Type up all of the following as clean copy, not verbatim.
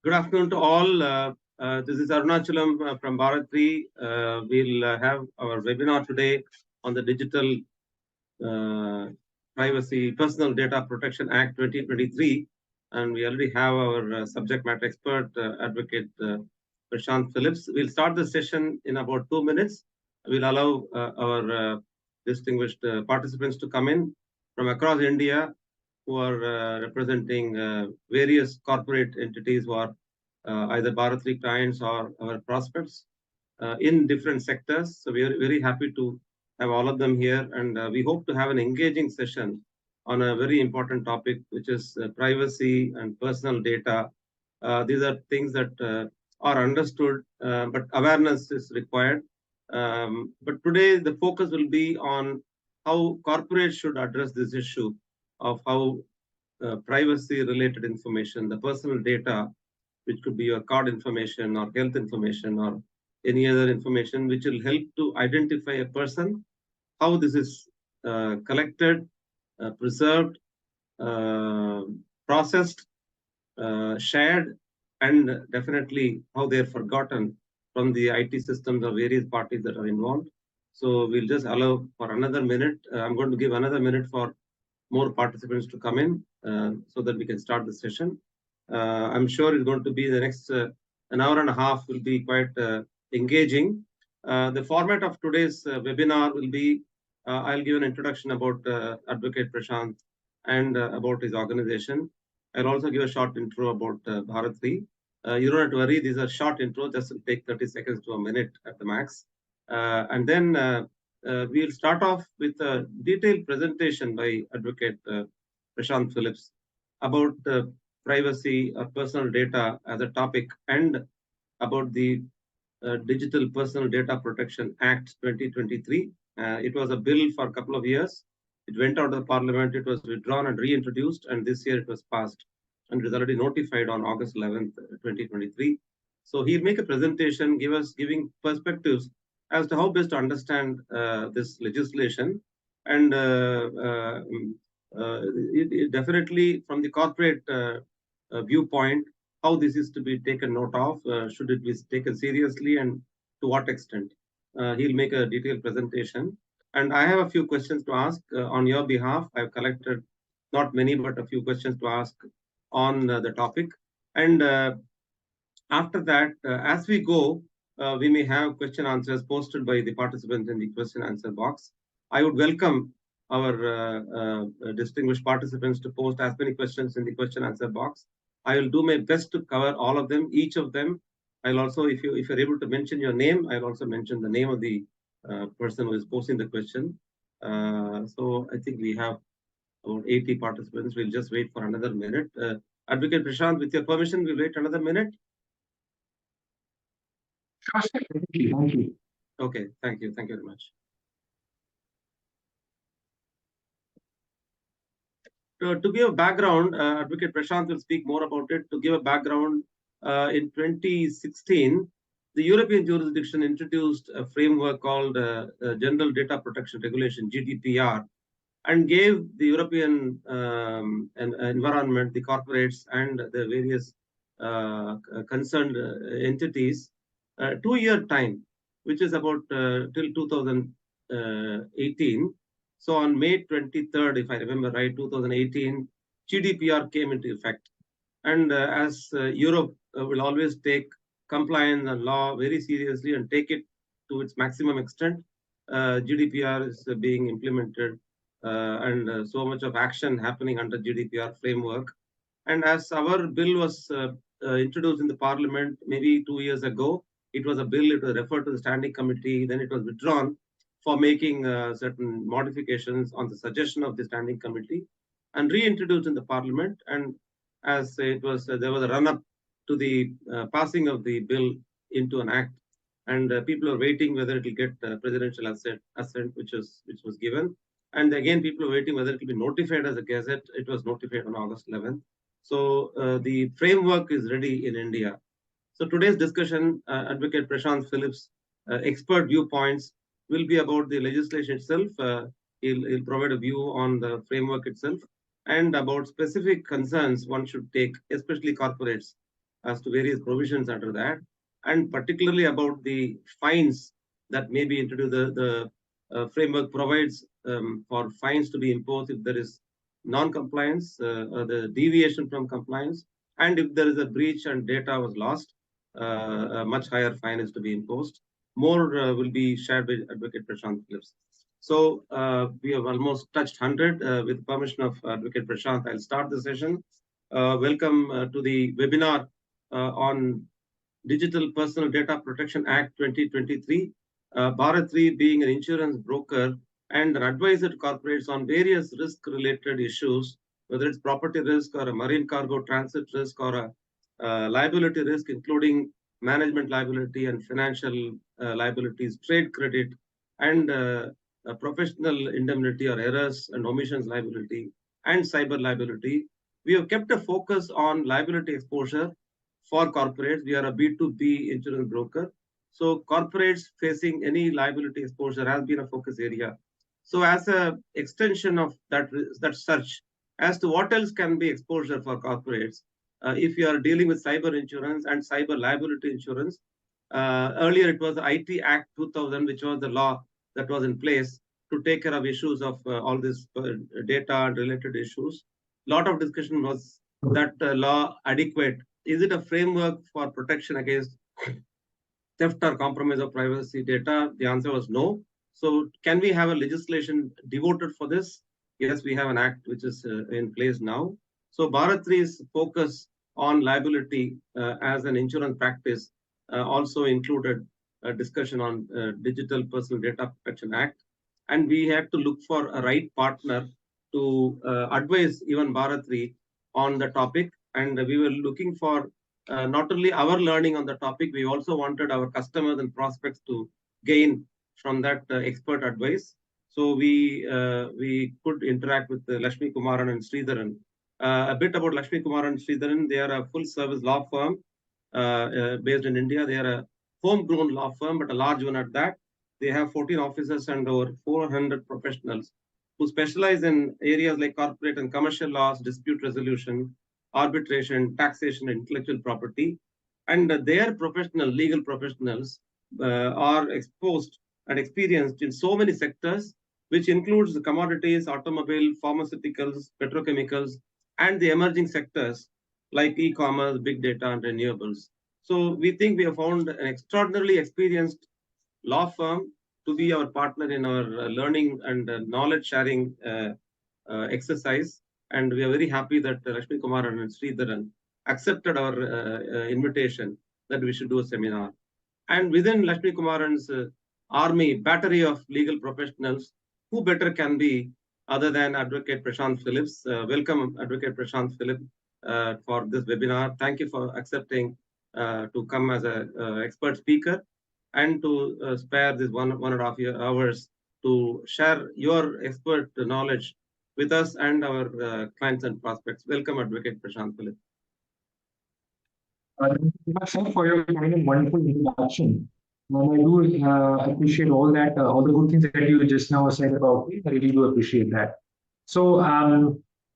Good afternoon to all. This is Arunachalam from Bharat Re. We'll have our webinar today on the Digital Privacy Personal Data Protection Act 2023. And we already have our subject matter expert, Advocate Prashant Phillips. We'll start the session in about 2 minutes. We'll allow our distinguished participants to come in from across India, who are representing various corporate entities who are either Bharat Re clients or our prospects in different sectors. So we are very happy to have all of them here, and we hope to have an engaging session on a very important topic, which is privacy and personal data. These are things that are understood, but awareness is required. But today the focus will be on how corporates should address this issue of how privacy related information, the personal data, which could be your card information or health information or any other information, which will help to identify a person, how this is collected, preserved, processed, shared, and definitely how they're forgotten from the IT systems of various parties that are involved. So we'll just allow for another minute. I'm going to give another minute for more participants to come in so that we can start the session. I'm sure it's going to be the next an hour and a half will be quite engaging. The format of today's webinar will be, I'll give an introduction about Advocate Prashant and about his organization. I'll also give a short intro about Bharat Re. You don't have to worry, these are short intros, just will take 30 seconds to a minute at the max. And then we'll start off with a detailed presentation by Advocate Prashant Phillips about privacy or personal data as a topic and about the Digital Personal Data Protection Act 2023. It was a bill for a couple of years. It went out of the parliament, it was withdrawn and reintroduced, and this year it was passed and is already notified on August 11th, 2023. So he'll make a presentation, giving perspectives as to how best to understand this legislation, and it definitely from the corporate viewpoint, how this is to be taken note of, should it be taken seriously and to what extent. He'll make a detailed presentation. And I have a few questions to ask on your behalf. I've collected not many, but a few questions to ask on the topic. And after that, as we go, we may have question answers posted by the participants in the question answer box. I would welcome our distinguished participants to post as many questions in the question answer box. I will do my best to cover all of them, each of them. I'll also, if you're able to mention your name, I'll also mention the name of the person who is posting the question. So I think we have about 80 participants. We'll just wait for another minute. Advocate Prashant, with your permission, we'll wait another minute. Thank you. Okay, thank you. Thank you very much. To give a background, Advocate Prashant will speak more about it. To give a background, in 2016, the European jurisdiction introduced a framework called General Data Protection Regulation, GDPR, and gave the European environment, the corporates, and the various concerned entities 2-year time, which is about till 2018. So on May 23rd, if I remember right, 2018, GDPR came into effect. And as Europe will always take compliance and law very seriously and take it to its maximum extent, GDPR is being implemented and so much of action happening under GDPR framework. And as our bill was introduced in the parliament maybe 2 years ago, it was a bill, it was referred to the standing committee, then it was withdrawn for making certain modifications on the suggestion of the standing committee and reintroduced in the parliament. And as it was, there was a run-up to the passing of the bill into an act, and people are waiting whether it will get presidential assent, which was given. And again, people are waiting whether it will be notified as a gazette. It was notified on August 11th. So the framework is ready in India. So today's discussion, Advocate Prashant Phillips' expert viewpoints will be about the legislation itself. He'll provide a view on the framework itself and about specific concerns one should take, especially corporates, as to various provisions under that, and particularly about the fines that may be introduced. The framework provides for fines to be imposed if there is non-compliance, the deviation from compliance, and if there is a breach and data was lost, a much higher fine is to be imposed. More will be shared with Advocate Prashant Phillips. So we have almost touched 100. With permission of Advocate Prashant, I'll start the session. Welcome to the webinar on Digital Personal Data Protection Act 2023. Bharat Re being an insurance broker and an advisor to corporates on various risk-related issues, whether it's property risk or a marine cargo transit risk or a liability risk, including management liability and financial liabilities, trade credit, and professional indemnity or errors and omissions liability, and cyber liability. We have kept a focus on liability exposure for corporates. We are a B2B insurance broker. So corporates facing any liability exposure has been a focus area. So as a extension of that search as to what else can be exposure for corporates, if you are dealing with cyber insurance and cyber liability insurance, earlier it was the IT Act 2000, which was the law that was in place to take care of issues of all this data and related issues. A lot of discussion was that law adequate? Is it a framework for protection against theft or compromise of privacy data? The answer was no. So can we have a legislation devoted for this? Yes, we have an act which is in place now. So Bharat Re's focus on liability as an insurance practice also included a discussion on Digital Personal Data Protection Act. And we had to look for a right partner to advise even Bharat Re on the topic. And we were looking for not only our learning on the topic, we also wanted our customers and prospects to gain from that expert advice. So we could interact with Lakshmikumaran and Sridharan. A bit about Lakshmikumaran Sridharan. They are a full-service law firm based in India. They are a homegrown law firm, but a large one at that. They have 14 offices and over 400 professionals who specialize in areas like corporate and commercial laws, dispute resolution, arbitration, taxation, and intellectual property. And their legal professionals are exposed and experienced in so many sectors, which includes the commodities, automobile, pharmaceuticals, petrochemicals, and the emerging sectors like e-commerce, big data, and renewables. So we think we have found an extraordinarily experienced law firm to be our partner in our learning and knowledge sharing exercise. And we are very happy that Lakshmikumaran and Sridharan accepted our invitation that we should do a seminar. And within Lakshmikumaran's battery of legal professionals, who better can be other than Advocate Prashant Phillips? Welcome, Advocate Prashant Phillips, for this webinar. Thank you for accepting to come as an expert speaker and to spare this one and a half hours to share your expert knowledge with us and our clients and prospects. Welcome, Advocate Prashant Phillips. Thank you very much, sir, for your kind and wonderful introduction. And I do appreciate all the good things that you just now said about me. I really do appreciate that. So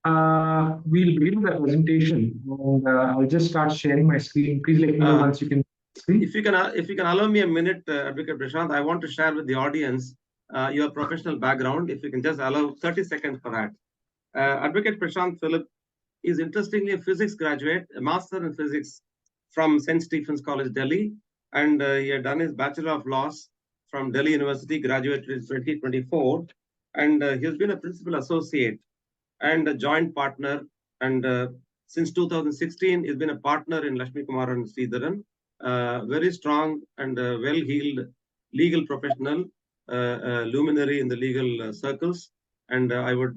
we'll begin the presentation, and I'll just start sharing my screen. Please let me know once you can see. If you can allow me a minute, Advocate Prashant, I want to share with the audience your professional background. If you can just allow 30 seconds for that. Advocate Prashant Phillips is interestingly a physics graduate, a master in physics from St. Stephen's College, Delhi, and he had done his Bachelor of Laws from Delhi University, graduated in 2024, and he has been a principal associate and a joint partner, and since 2016, he's been a partner in Lakshmikumaran Sridharan, very strong and well-heeled legal professional, luminary in the legal circles, and I would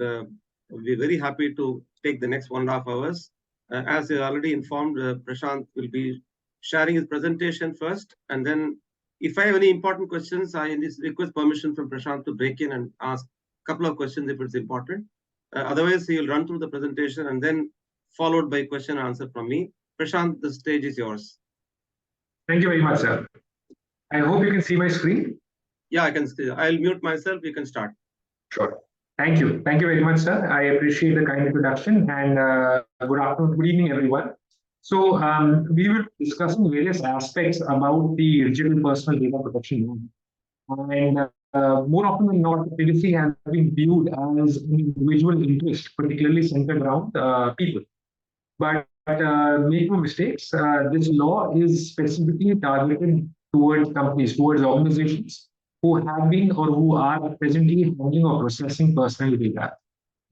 be very happy to take the next 1.5 hours. As I already informed, Prashant will be sharing his presentation first, and then if I have any important questions, I request permission from Prashant to break in and ask a couple of questions if it's important. Otherwise, he will run through the presentation and then followed by question and answer from me. Prashant, the stage is yours. Thank you very much, sir. I hope you can see my screen. Yeah, I can see. I'll mute myself. You can start. Sure. Thank you. Thank you very much, sir. I appreciate the kind introduction, and good afternoon, good evening, everyone. So we will be discussing various aspects about the digital personal data protection law. And more often than not, privacy has been viewed as an individual interest, particularly centered around people. But make no mistakes, this law is specifically targeted towards companies, towards organizations who have been or who are presently handling or processing personal data.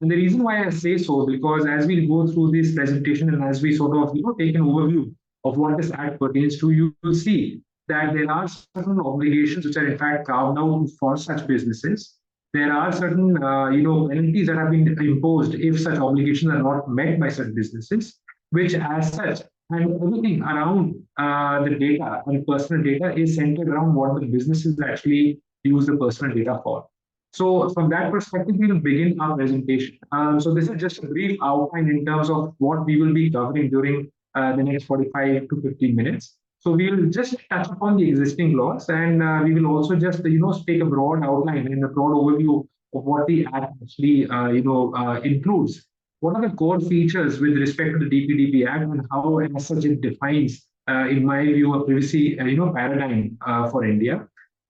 And the reason why I say so, because as we go through this presentation and as we sort of take an overview of what this act pertains to, you will see that there are certain obligations which are in fact carved out for such businesses. There are certain penalties that have been imposed if such obligations are not met by such businesses, which as such and everything around the data and personal data is centered around what the businesses actually use the personal data for. So from that perspective, we will begin our presentation. So this is just a brief outline in terms of what we will be covering during the next 45 to 50 minutes. So we will just touch upon the existing laws, and we will also just take a broad outline and a broad overview of what the act actually includes. What are the core features with respect to the DPDP Act, and how, as such, it defines, in my view, a privacy paradigm for India.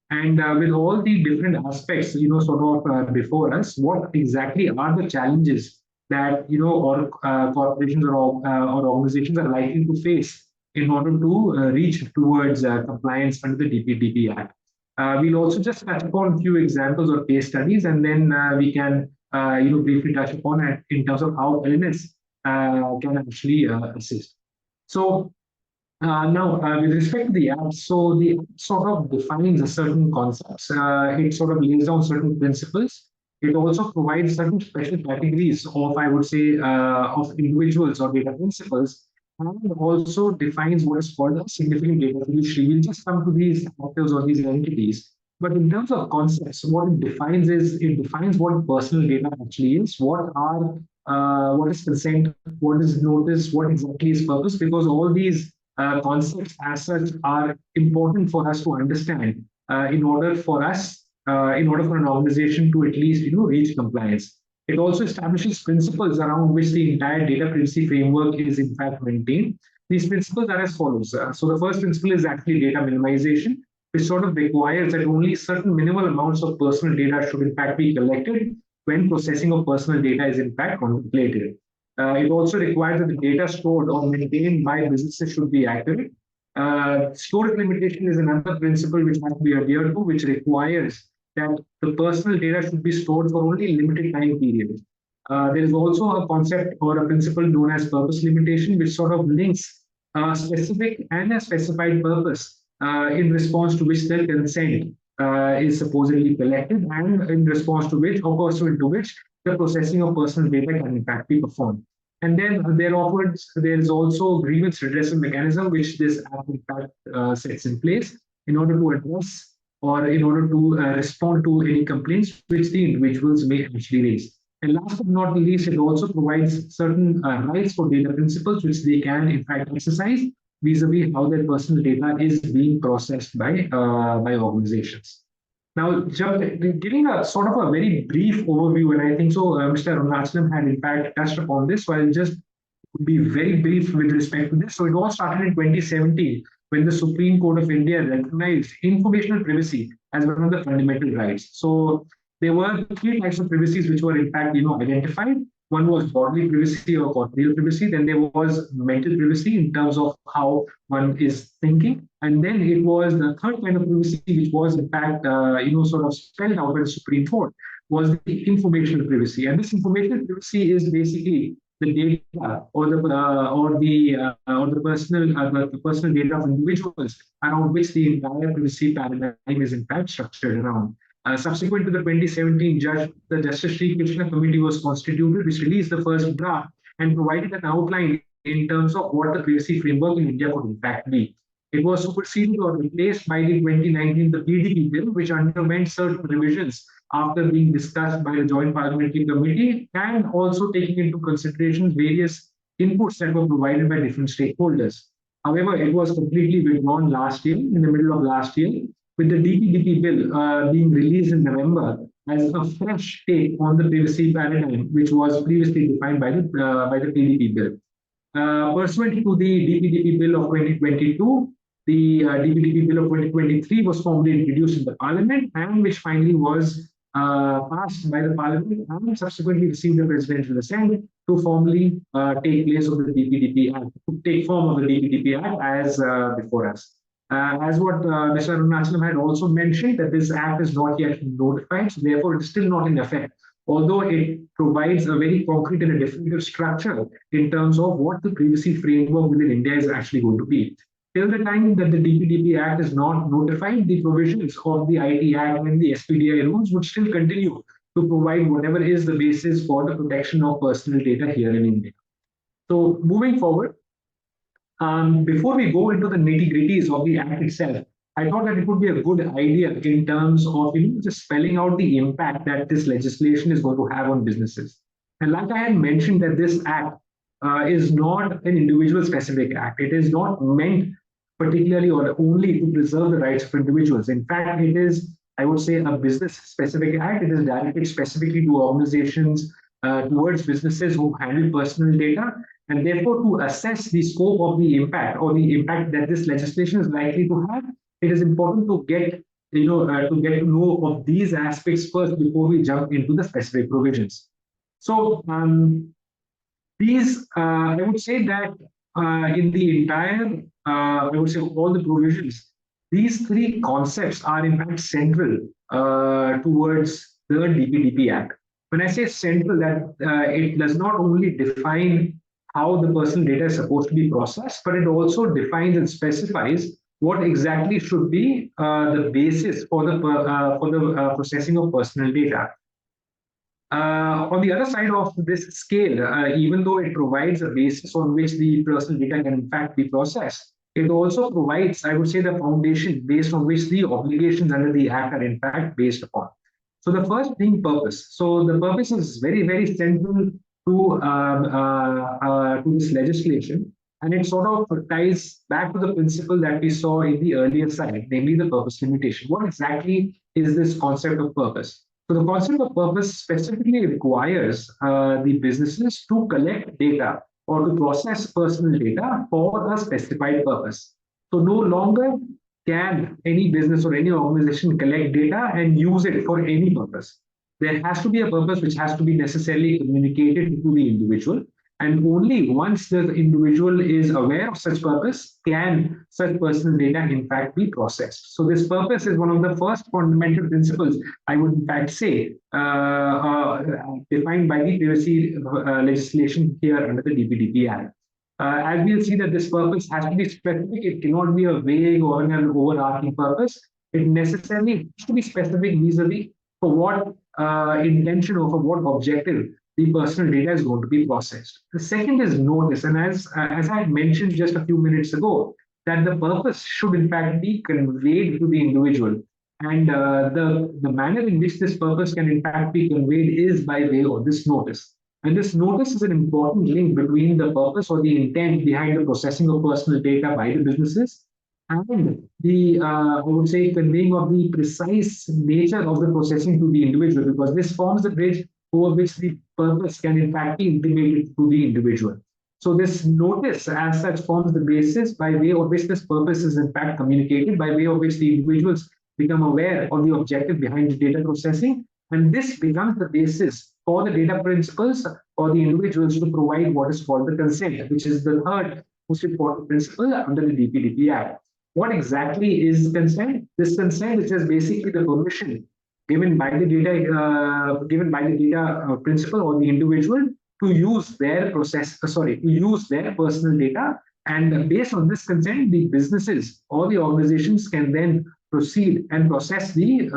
And with all the different aspects, before us, what exactly are the challenges that or corporations or organizations are likely to face in order to reach towards compliance under the DPDP Act? We'll also just touch upon a few examples or case studies, and then we can briefly touch upon it in terms of how LNS can actually assist. So now, with respect to the act, so the act sort of defines a certain concepts. It sort of lays down certain principles. It also provides certain special categories of, I would say, of individuals or data principles, and also defines what is called a significant data fiduciary. We'll just come to these actors or these entities. But in terms of concepts, what it defines is it defines what personal data actually is, what is consent, what is notice, what exactly is purpose, because all these concepts as such are important for us to understand in order for an organization to at least reach compliance. It also establishes principles around which the entire data privacy framework is in fact maintained. These principles are as follows. So the first principle is actually data minimization, which sort of requires that only certain minimal amounts of personal data should in fact be collected when processing of personal data is in fact contemplated. It also requires that the data stored or maintained by businesses should be accurate. Storage limitation is another principle which has to be adhered to, which requires that the personal data should be stored for only limited time periods. There is also a concept or a principle known as purpose limitation, which sort of links a specific and a specified purpose in response to which the consent is supposedly collected, and in response to which, or pursuant to which, the processing of personal data can in fact be performed. And then there is also grievance redressal mechanism, which this act in fact sets in place in order to address or in order to respond to any complaints which the individuals may actually raise. And last but not least, it also provides certain rights for data principals which they can in fact exercise vis-a-vis how their personal data is being processed by organizations. Now, giving a sort of a very brief overview, and I think so, Mr. Arunachalam had in fact touched upon this, so I'll just be very brief with respect to this. So it all started in 2017 when the Supreme Court of India recognized informational privacy as one of the fundamental rights. So there were three types of privacies which were in fact identified. One was bodily privacy or corporeal privacy. Then there was mental privacy in terms of how one is thinking. And then it was the third kind of privacy, which was in fact, sort of spelled out by the Supreme Court, was the informational privacy. And this informational privacy is basically the data or the personal data of individuals around which the entire privacy paradigm is in fact structured around. Subsequent to the 2017 the Justice Sri Krishna Committee was constituted, which released the first draft and provided an outline in terms of what the privacy framework in India could in fact be. It was superseded or replaced by the 2019 the PDP bill, which underwent certain revisions after being discussed by the Joint Parliamentary Committee and also taking into consideration various inputs that were provided by different stakeholders. However, it was completely withdrawn last year, in the middle of last year, with the DPDP bill being released in November as a fresh take on the privacy paradigm, which was previously defined by the PDP bill. Pursuant to the DPDP Bill of 2022, the DPDP Bill of 2023 was formally introduced in the Parliament, and which finally was passed by the Parliament and subsequently received the presidential assent to formally take place of the DPDP Act, to take form of the DPDP Act as before us. As what Mr. Arunachalam had also mentioned, that this act is not yet notified, so therefore it is still not in effect, although it provides a very concrete and a definitive structure in terms of what the privacy framework within India is actually going to be. Till the time that the DPDP Act is not notified, the provisions of the IT Act and the SPDI rules would still continue to provide whatever is the basis for the protection of personal data here in India. So moving forward, before we go into the nitty-gritties of the Act itself, I thought that it would be a good idea in terms of just spelling out the impact that this legislation is going to have on businesses. And like I had mentioned, that this Act is not an individual specific Act. It is not meant particularly or only to preserve the rights of individuals. In fact, it is, I would say, a business specific Act. It is directed specifically to organizations, towards businesses who handle personal data. And therefore, to assess the scope of the impact or the impact that this legislation is likely to have, it is important to get to know of these aspects first before we jump into the specific provisions. So I would say that in the entire, I would say all the provisions, these three concepts are in fact central towards the DPDP Act. When I say central, that it does not only define how the personal data is supposed to be processed, but it also defines and specifies what exactly should be the basis for the processing of personal data. On the other side of this scale, even though it provides a basis on which the personal data can in fact be processed, it also provides, I would say, the foundation based on which the obligations under the Act are in fact based upon. So the first being purpose. So the purpose is very, very central to this legislation, and it sort of ties back to the principle that we saw in the earlier slide, namely the purpose limitation. What exactly is this concept of purpose? So the concept of purpose specifically requires the businesses to collect data or to process personal data for a specified purpose. So no longer can any business or any organization collect data and use it for any purpose. There has to be a purpose which has to be necessarily communicated to the individual. And only once the individual is aware of such purpose can such personal data in fact be processed. So this purpose is one of the first fundamental principles, I would in fact say, defined by the privacy legislation here under the DPDP Act. As we'll see that this purpose has to be specific, it cannot be a vague or an overarching purpose. It necessarily has to be specific vis-a-vis for what intention or for what objective the personal data is going to be processed. The second is notice, and as I had mentioned just a few minutes ago, that the purpose should in fact be conveyed to the individual, and the manner in which this purpose can in fact be conveyed is by way of this notice. And this notice is an important link between the purpose or the intent behind the processing of personal data by the businesses and the, I would say, conveying of the precise nature of the processing to the individual, because this forms the bridge over which the purpose can in fact be intimated to the individual. So this notice as such forms the basis by way of which this purpose is in fact communicated, by way of which the individuals become aware of the objective behind the data processing. And this becomes the basis for the data principals or the individuals to provide what is called the consent, which is the third most important principle under the DPDP Act. What exactly is consent? This consent is just basically the permission given by the data principal or the individual to use their personal data, and based on this consent, the businesses or the organizations can then proceed and process the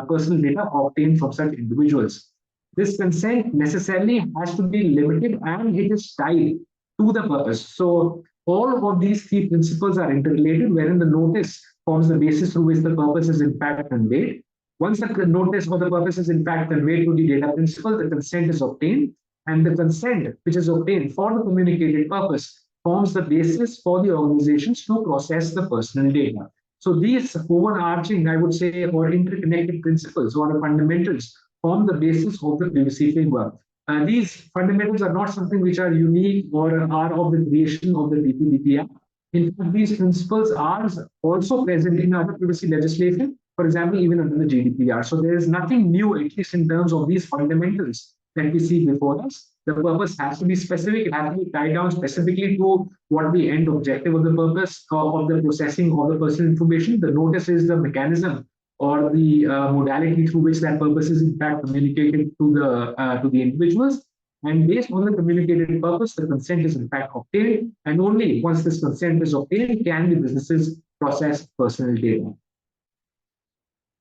personal data obtained from such individuals. This consent necessarily has to be limited and it is tied to the purpose. So all of these three principles are interrelated, wherein the notice forms the basis through which the purpose is in fact conveyed. Once the notice or the purpose is in fact conveyed to the data principal, the consent is obtained, and the consent which is obtained for the communicated purpose forms the basis for the organizations to process the personal data. So these overarching, I would say, or interconnected principles or the fundamentals form the basis of the privacy framework. These fundamentals are not something which are unique or are of the creation of the DPDP Act. In fact, these principles are also present in other privacy legislation, for example, even under the GDPR. So there is nothing new, at least in terms of these fundamentals that we see before us. The purpose has to be specific, it has to be tied down specifically to what the end objective of the purpose of the processing of the personal information. The notice is the mechanism or the modality through which that purpose is in fact communicated to the individuals. And based on the communicated purpose, the consent is in fact obtained. And only once this consent is obtained can the businesses process personal data.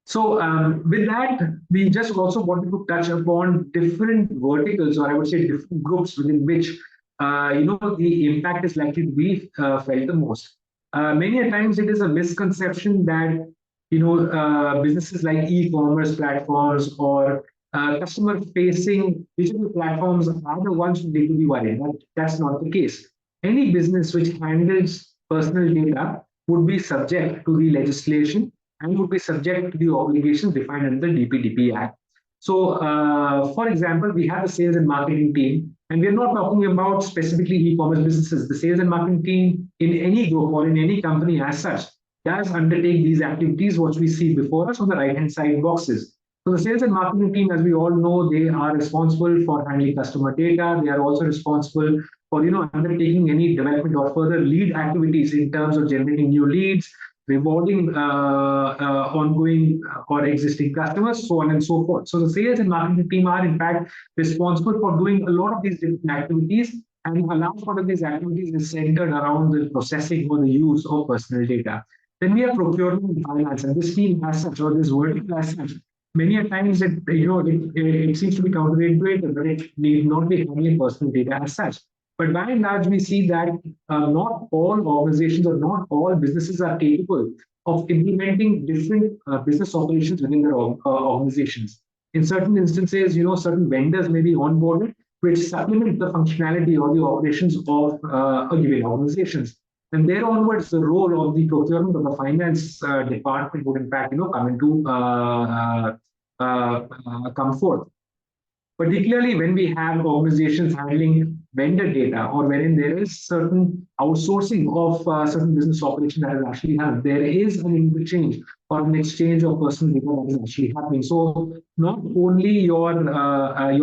So with that, we just also wanted to touch upon different verticals, or I would say different groups within which the impact is likely to be felt the most. Many a times it is a misconception that businesses like e-commerce platforms or customer-facing digital platforms are the ones who need to be worried. That's not the case. Any business which handles personal data would be subject to the legislation and would be subject to the obligations defined under the DPDP Act. So, for example, we have a sales and marketing team, and we're not talking about specifically e-commerce businesses. The sales and marketing team in any group or in any company as such does undertake these activities, which we see before us on the right-hand side boxes. So the sales and marketing team, as we all know, they are responsible for handling customer data. They are also responsible for undertaking any development or further lead activities in terms of generating new leads, rewarding ongoing or existing customers, so on and so forth. So the sales and marketing team are in fact responsible for doing a lot of these different activities, and a large part of these activities is centered around the processing or the use of personal data. Then we have procurement and finance, and this team as such, or this vertical as such, many a times it seems to be counterintuitive, but it need not be handling personal data as such. But by and large, we see that not all organizations or not all businesses are capable of implementing different business operations within their organizations. In certain instances, certain vendors may be onboarded which supplement the functionality or the operations of a given organizations. And there onwards, the role of the procurement of the finance department would in fact, come forth. Particularly when we have organizations handling vendor data, or wherein there is certain outsourcing of certain business operation that is actually happening, there is an interchange or an exchange of personal data that is actually happening. So not only your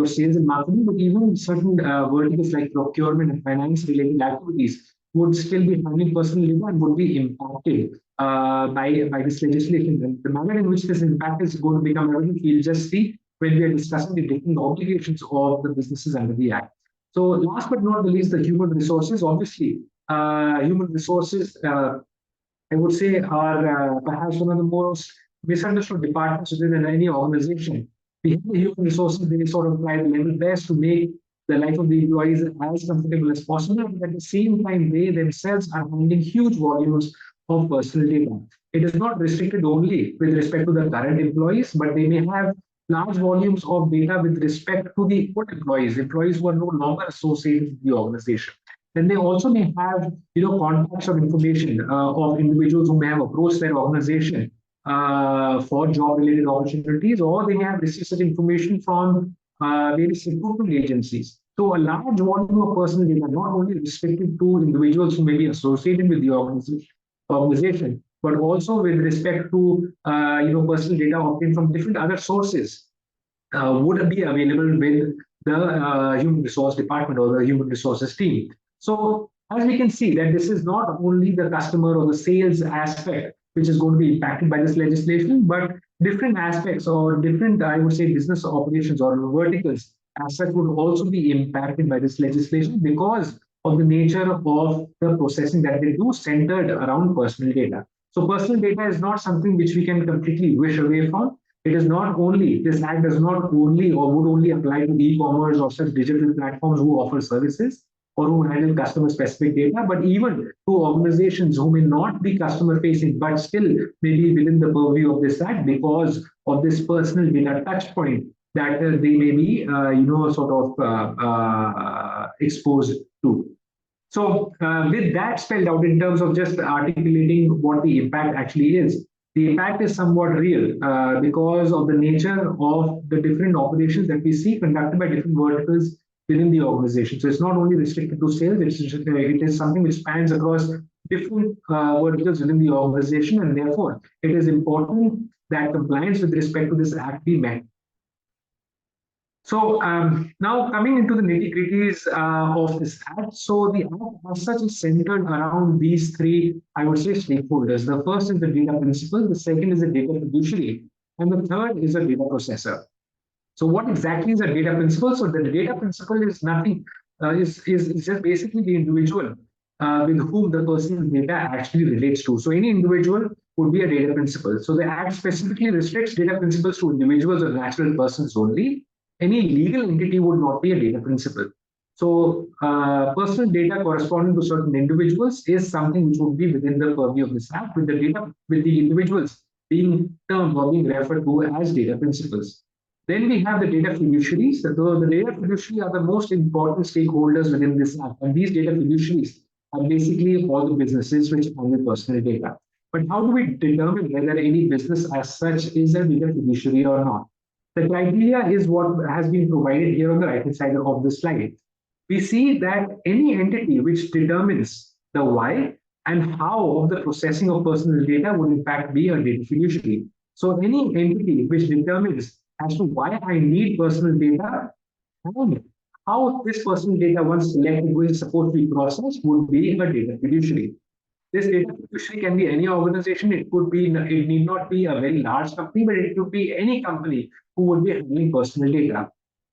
sales and marketing, but even certain verticals like procurement and finance related activities would still be handling personal data and would be impacted by this legislation. And the manner in which this impact is going to become evident, we'll just see when we are discussing the different obligations of the businesses under the Act. So last but not the least, the human resources. Obviously, human resources, I would say, are perhaps one of the most misunderstood departments within any organization. We have the human resources, they sort of try to level best to make the life of the employees as comfortable as possible, but at the same time, they themselves are handling huge volumes of personal data. It is not restricted only with respect to the current employees, but they may have large volumes of data with respect to the old employees who are no longer associated with the organization. Then they also may have, contacts or information of individuals who may have approached their organization for job-related opportunities, or they may have received such information from various recruitment agencies. So a large volume of personal data, not only restricted to individuals who may be associated with the organization, but also with respect to personal data obtained from different other sources would be available with the human resource department or the human resources team. So as we can see that this is not only the customer or the sales aspect which is going to be impacted by this legislation, but different aspects or different, I would say, business operations or verticals as such would also be impacted by this legislation because of the nature of the processing that they do centered around personal data. So personal data is not something which we can completely wish away from. It is not only, this act does not only or would only apply to e-commerce or such digital platforms who offer services or who handle customer specific data, but even to organizations who may not be customer facing, but still may be within the purview of this act because of this personal data touch point that they may be, exposed to. So with that spelled out in terms of just articulating what the impact actually is, the impact is somewhat real because of the nature of the different operations that we see conducted by different verticals within the organization. So it's not only restricted to sales, it is something which spans across different verticals within the organization, and therefore it is important that compliance with respect to this act be met. So now coming into the nitty-gritties of this act. So the act as such is centered around these three, I would say, stakeholders. The first is the data principal, the second is the data fiduciary, and the third is a data processor. So what exactly is a data principal? So the data principal is nothing, is just basically the individual with whom the personal data actually relates to. So any individual would be a data principal. So the act specifically restricts data principals to individuals or natural persons only. Any legal entity would not be a data principal. So personal data corresponding to certain individuals is something which would be within the purview of this act, with the data, with the individuals being termed or being referred to as data principals. Then we have the data fiduciaries. The data fiduciaries are the most important stakeholders within this act. And these data fiduciaries are basically all the businesses which handle personal data. But how do we determine whether any business as such is a data fiduciary or not? The criteria is what has been provided here on the right-hand side of the slide. We see that any entity which determines the why and how of the processing of personal data would in fact be a data fiduciary. So any entity which determines as to why I need personal data and how this personal data, once collected, is supposed to be processed, would be a data fiduciary. This data fiduciary can be any organization. It could be, it need not be a very large company, but it could be any company who would be handling personal data.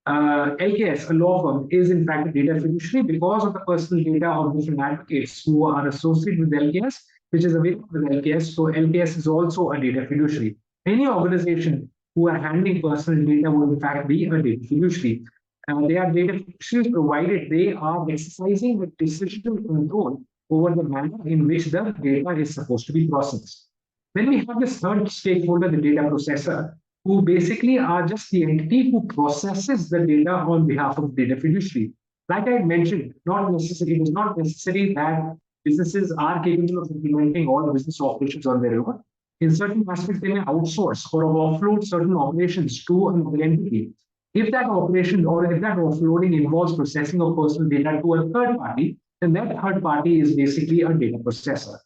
LKS, a law firm, is in fact a data fiduciary because of the personal data of different advocates who are associated with LKS, which is available with LKS. So LKS is also a data fiduciary. Any organization who are handling personal data will in fact be a data fiduciary. They are data fiduciaries provided they are exercising the decisional control over the manner in which the data is supposed to be processed. Then we have this third stakeholder, the data processor, who basically are just the entity who processes the data on behalf of the data fiduciary. Like I mentioned, it is not necessary that businesses are capable of implementing all business operations on their own. In certain aspects, they may outsource or offload certain operations to another entity. If that operation or if that offloading involves processing of personal data to a third party, then that third party is basically a data processor.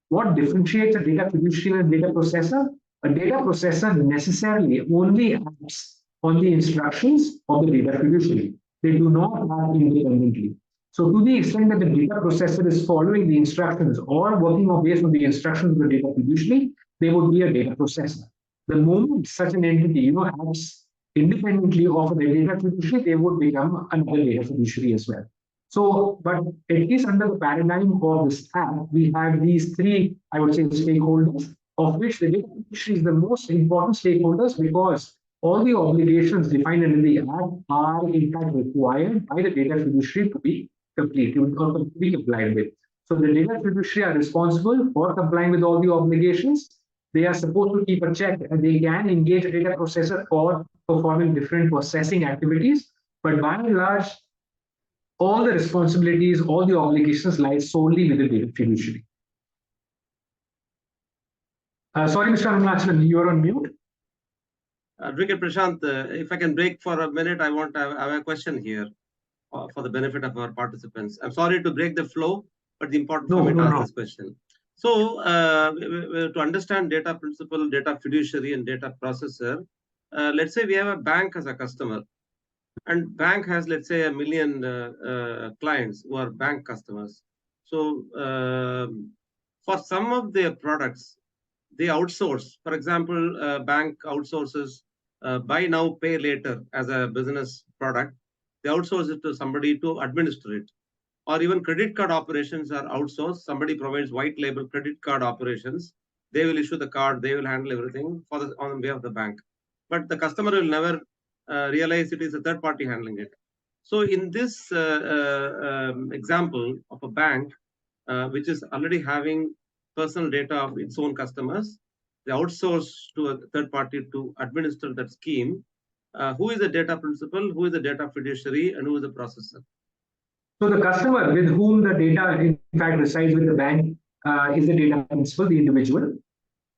What differentiates a data fiduciary and a data processor? A data processor necessarily only acts on the instructions of the data fiduciary. They do not act independently. So to the extent that the data processor is following the instructions or working based on the instructions of the data fiduciary, they would be a data processor. The moment such an entity acts independently of the data fiduciary, they would become another data fiduciary as well. So, but at least under the paradigm of this act, we have these three, I would say, stakeholders, of which the data fiduciary is the most important stakeholders because all the obligations defined under the act are in fact required by the data fiduciary to be completed or to be complied with. So the data fiduciary are responsible for complying with all the obligations. They are supposed to keep a check and they can engage a data processor for performing different processing activities. But by and large, all the responsibilities, all the obligations lie solely with the data fiduciary. Sorry, Mr. Arunachan, you are on mute. Advocate Prashant, if I can break for a minute, I have a question here for the benefit of our participants. I'm sorry to break the flow, but the important for me to ask this question. So to understand data principal, data fiduciary, and data processor, let's say we have a bank as a customer. And bank has, let's say, 1 million clients who are bank customers. So for some of their products, they outsource. For example, bank outsources buy now, pay later as a business product. They outsource it to somebody to administer it. Or even credit card operations are outsourced. Somebody provides white label credit card operations. They will issue the card. They will handle everything on behalf of the bank. But the customer will never realize it is a third party handling it. So in this example of a bank, which is already having personal data of its own customers, they outsource to a third party to administer that scheme. Who is the data principal, who is the data fiduciary, and who is the processor? So the customer with whom the data in fact resides with the bank is the data principal, the individual.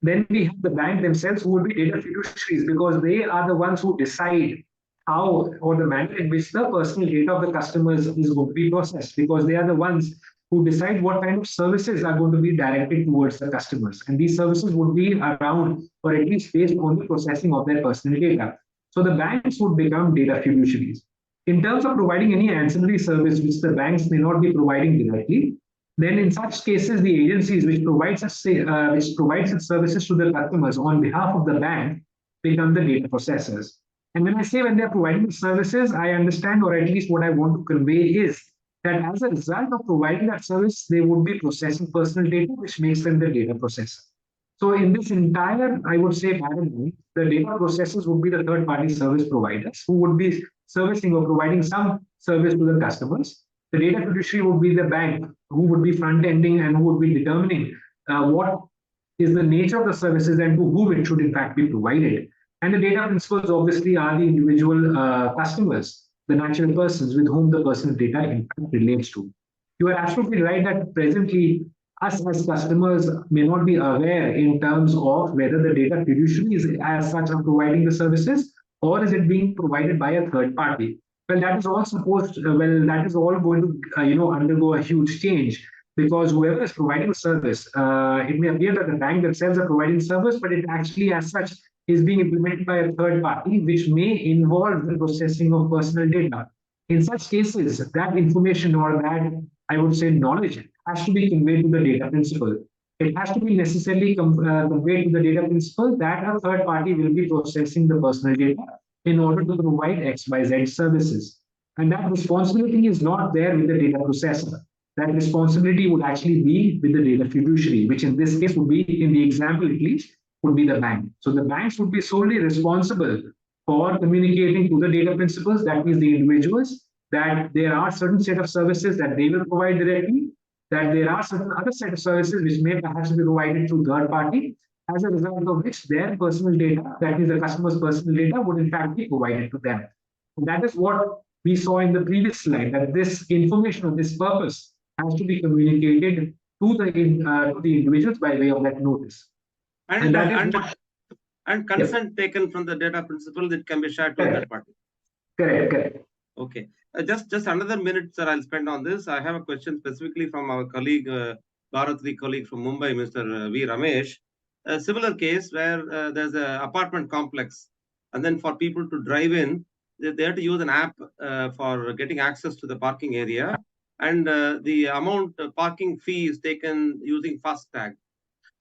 Then we have the bank themselves, who would be data fiduciaries, because they are the ones who decide how or the manner in which the personal data of the customers is going to be processed, because they are the ones who decide what kind of services are going to be directed towards the customers. And these services would be around, or at least based on the processing of their personal data. So the banks would become data fiduciaries. In terms of providing any ancillary service which the banks may not be providing directly, then in such cases, the agencies which provides such services to the customers on behalf of the bank become the data processors. And when I say when they're providing the services, I understand, or at least what I want to convey is that as a result of providing that service, they would be processing personal data, which makes them the data processor. So in this entire, I would say, paradigm, the data processors would be the third-party service providers who would be servicing or providing some service to the customers. The data fiduciary would be the bank who would be front-ending and who would be determining what is the nature of the services and to whom it should in fact be provided. And the data principals obviously are the individual customers, the natural persons with whom the personal data in fact relates to. You are absolutely right that presently us as customers may not be aware in terms of whether the data fiduciary is as such are providing the services or is it being provided by a third party. Well, that is all that is all going to undergo a huge change, because whoever is providing the service, it may appear that the bank themselves are providing service, but it actually as such is being implemented by a third party, which may involve the processing of personal data. In such cases, that information or that, I would say, knowledge has to be conveyed to the data principal. It has to be necessarily conveyed to the data principal that a third party will be processing the personal data in order to provide XYZ services. And that responsibility is not there with the data processor. That responsibility would actually be with the data fiduciary, which in this case would be, in the example at least, would be the bank. So the banks would be solely responsible for communicating to the data principals, that means the individuals, that there are certain set of services that they will provide directly, that there are certain other set of services which may perhaps be provided through third party, as a result of which their personal data, that is the customer's personal data, would in fact be provided to them. And that is what we saw in the previous slide, that this information or this purpose has to be communicated to the individuals by way of that notice. And consent taken from the data principal that can be shared to Correct. third party. Correct. Okay. Just another minute, sir, I'll spend on this. I have a question specifically from our colleague, Bharat Re colleague from Mumbai, Mr. V. Ramesh. A similar case where there's an apartment complex, and then for people to drive in, they have to use an app for getting access to the parking area, and the amount parking fee is taken using FASTag.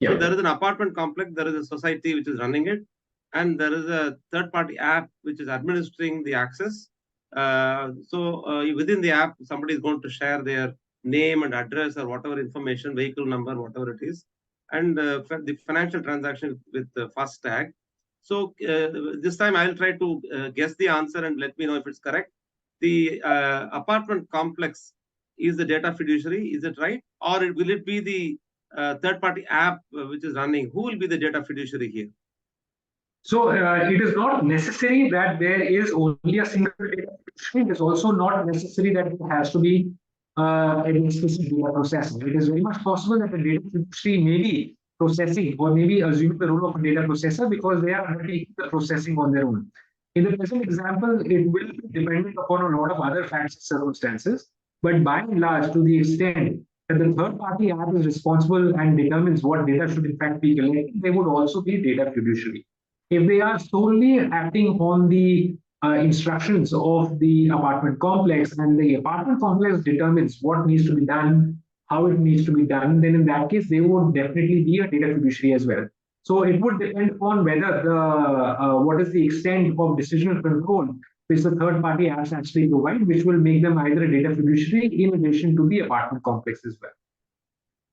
So there is an apartment complex, there is a society which is running it, and there is a third-party app which is administering the access. Within the app, somebody is going to share their name and address or whatever information, vehicle number, whatever it is, and the financial transaction with the FASTag. So this time I'll try to guess the answer and let me know if it's correct. The apartment complex is the data fiduciary, is it right? Or will it be the third-party app which is running? Who will be the data fiduciary here? So it is not necessary that there is only a single data fiduciary. It is also not necessary that it has to be a specific data processor. It is very much possible that the data fiduciary may be processing or maybe assuming the role of a data processor because they are undertaking the processing on their own. In the present example, it will be dependent upon a lot of other facts and circumstances, but by and large, to the extent that the third-party app is responsible and determines what data should in fact be collected, they would also be data fiduciary. If they are solely acting on the instructions of the apartment complex and the apartment complex determines what needs to be done, how it needs to be done, then in that case, they would definitely be a data fiduciary as well. So it would depend upon whether what is the extent of decisional control which the third-party apps actually provide, which will make them either a data fiduciary in addition to the apartment complex as well.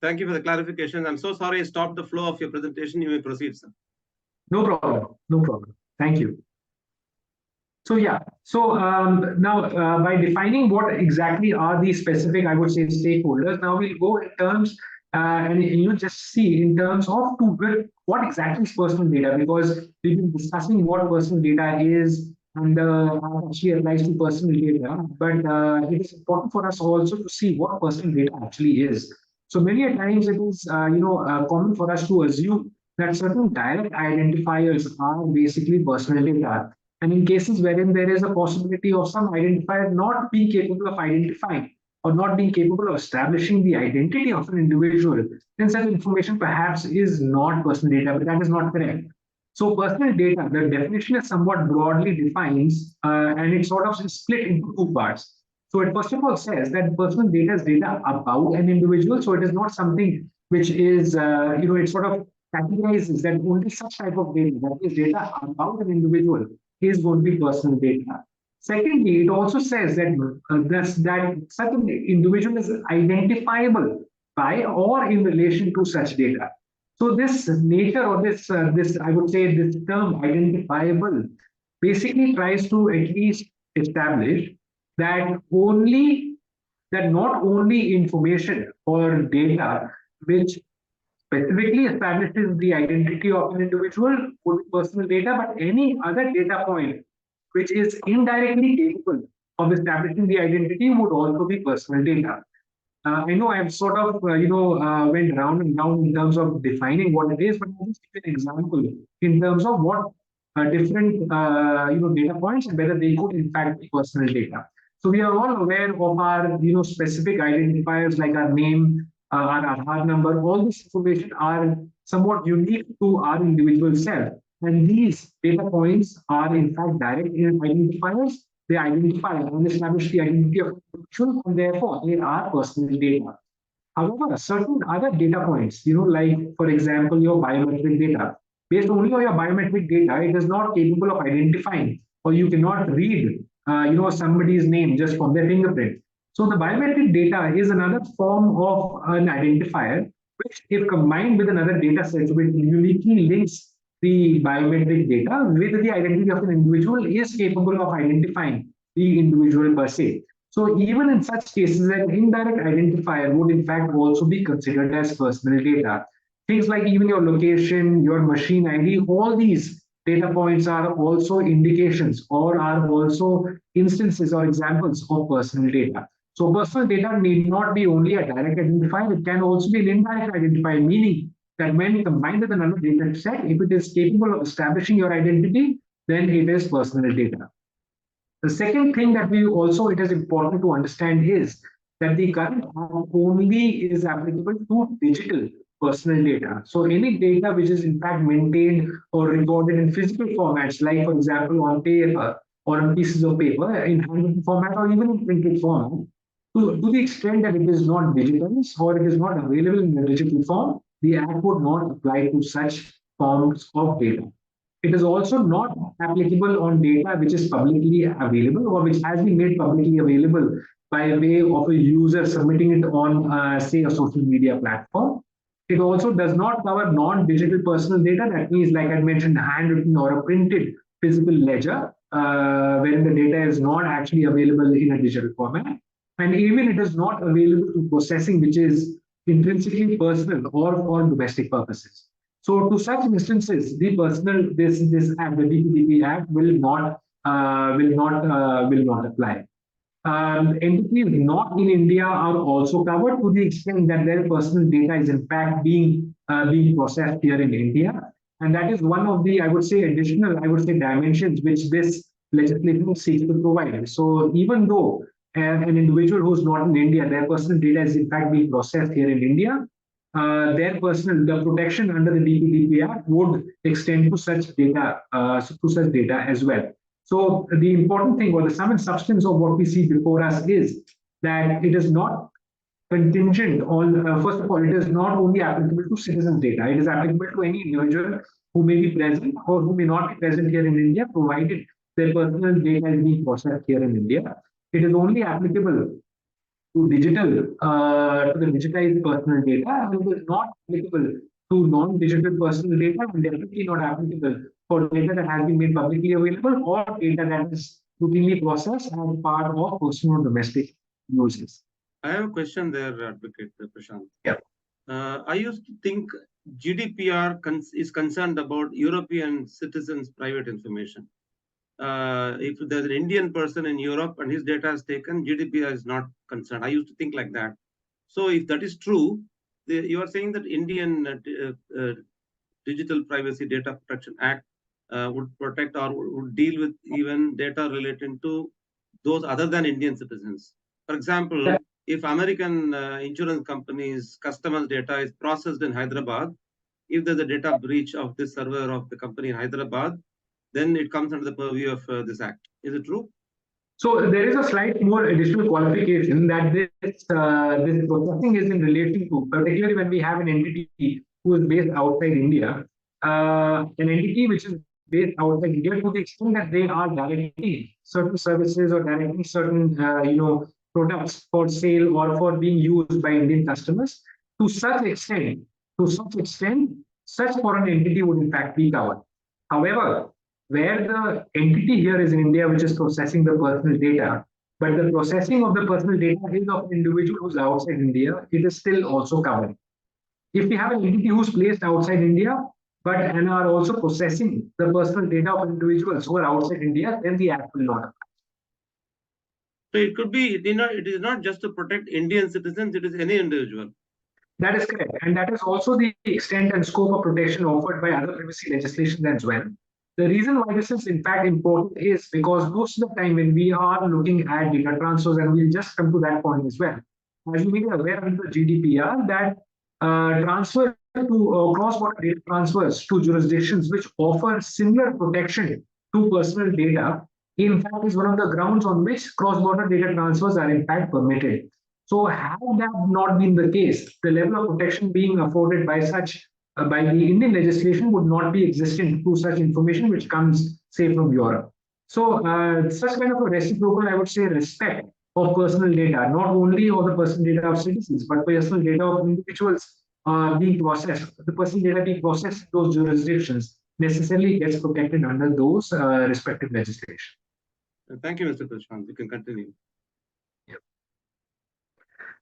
Thank you for the clarification. I'm so sorry I stopped the flow of your presentation. You may proceed, sir. No problem. Thank you. So now by defining what exactly are the specific, I would say, stakeholders, now we'll go in terms and just see in terms of what exactly is personal data, because we've been discussing what personal data is and how it actually applies to personal data, but it is important for us also to see what personal data actually is. So many a times it is common for us to assume that certain direct identifiers are basically personal data. And in cases wherein there is a possibility of some identifier not being capable of identifying or not being capable of establishing the identity of an individual, then such information perhaps is not personal data, but that is not correct. So personal data, the definition is somewhat broadly defines, and it's sort of split into two parts. So it first of all says that personal data is data about an individual. So it is not something which is, it sort of categorizes that only such type of data, that is data about an individual, is going to be personal data. Secondly, it also says that that such an individual is identifiable by or in relation to such data. So this nature or this I would say this term identifiable basically tries to at least establish that not only information or data which specifically establishes the identity of an individual would be personal data, but any other data point which is indirectly capable of establishing the identity would also be personal data. I know I've sort of, went round and round in terms of defining what it is, but I'll just give an example in terms of what different, data points and whether they could in fact be personal data. So we are all aware of our, specific identifiers like our name, our Aadhaar number. All this information are somewhat unique to our individual self. And these data points are in fact direct identifiers. They identify and establish the identity of an individual, and therefore they are personal data. However, certain other data points, like for example, your biometric data, based only on your biometric data, it is not capable of identifying, or you cannot read, somebody's name just from their fingerprint. So the biometric data is another form of an identifier, which, if combined with another data set, which uniquely links the biometric data with the identity of an individual, is capable of identifying the individual per se. So even in such cases, an indirect identifier would in fact also be considered as personal data. Things like even your location, your machine ID, all these data points are also indications or are also instances or examples of personal data. So personal data need not be only a direct identifier, it can also be an indirect identifier, meaning that when combined with another data set, if it is capable of establishing your identity, then it is personal data. The second thing that it is important to understand is that the current act only is applicable to digital personal data. So any data which is in fact maintained or recorded in physical formats, like for example on paper or on pieces of paper in handwritten format or even in printed format, to the extent that it is not digitized or it is not available in a digital form, the act would not apply to such forms of data. It is also not applicable on data which is publicly available or which has been made publicly available by way of a user submitting it on, say, a social media platform. It also does not cover non-digital personal data. That means, like I mentioned, handwritten or a printed physical ledger, wherein the data is not actually available in a digital format. And even it is not available to processing, which is intrinsically personal or for domestic purposes. So to such instances, the personal this act, the DPDP Act, will not apply. Entities not in India are also covered to the extent that their personal data is in fact being processed here in India, and that is one of the additional dimensions which this legislation seeks to provide. So even though an individual who is not in India, their personal data is in fact being processed here in India, the protection under the DPDP Act would extend to such data as well. So the important thing or the sum and substance of what we see before us is that it is not contingent on, first of all, it is not only applicable to citizens' data, it is applicable to any individual who may be present or who may not be present here in India, provided their personal data is being processed here in India. It is only applicable to the digitized personal data, and it is not applicable to non-digital personal data, and definitely not applicable for data that has been made publicly available or data that is routinely processed as part of personal or domestic uses. I have a question there, Advocate Prashant. Yeah. I used to think GDPR is concerned about European citizens' private information. If there's an Indian person in Europe and his data is taken, GDPR is not concerned. I used to think like that. So if that is true, you are saying that Indian Digital Privacy Data Protection Act would protect or would deal with even data related to those other than Indian citizens. For example, if American insurance companies' customers' data is processed in Hyderabad, if there's a data breach of this server of the company in Hyderabad, then it comes under the purview of this act. Is it true? So there is a slight more additional qualification that this processing is in relation to, particularly when we have an entity who is based outside India, an entity which is based outside India to the extent that they are directing certain services or directing certain products for sale or for being used by Indian customers. To such extent, such foreign entity would in fact be covered. However, where the entity here is in India, which is processing the personal data, but the processing of the personal data is of an individual who's outside India, it is still also covered. If we have an entity who's placed outside India, but and are also processing the personal data of individuals who are outside India, then the act will not apply. So it could be, it is not just to protect Indian citizens, it is any individual. That is correct. And that is also the extent and scope of protection offered by other privacy legislation as well. The reason why this is in fact important is because most of the time when we are looking at data transfers, and we'll just come to that point as well, as you may be aware under the GDPR, that transfer to cross-border data transfers to jurisdictions which offer similar protection to personal data, in fact, is one of the grounds on which cross-border data transfers are in fact permitted. So had that not been the case, the level of protection being afforded by such by the Indian legislation would not be existent to such information which comes, say, from Europe. So such kind of a reciprocal, I would say, respect of personal data, not only of the personal data of citizens, but personal data of individuals being processed, the personal data being processed in those jurisdictions necessarily gets protected under those respective legislation. Thank you, Mr. Prashant. You can continue.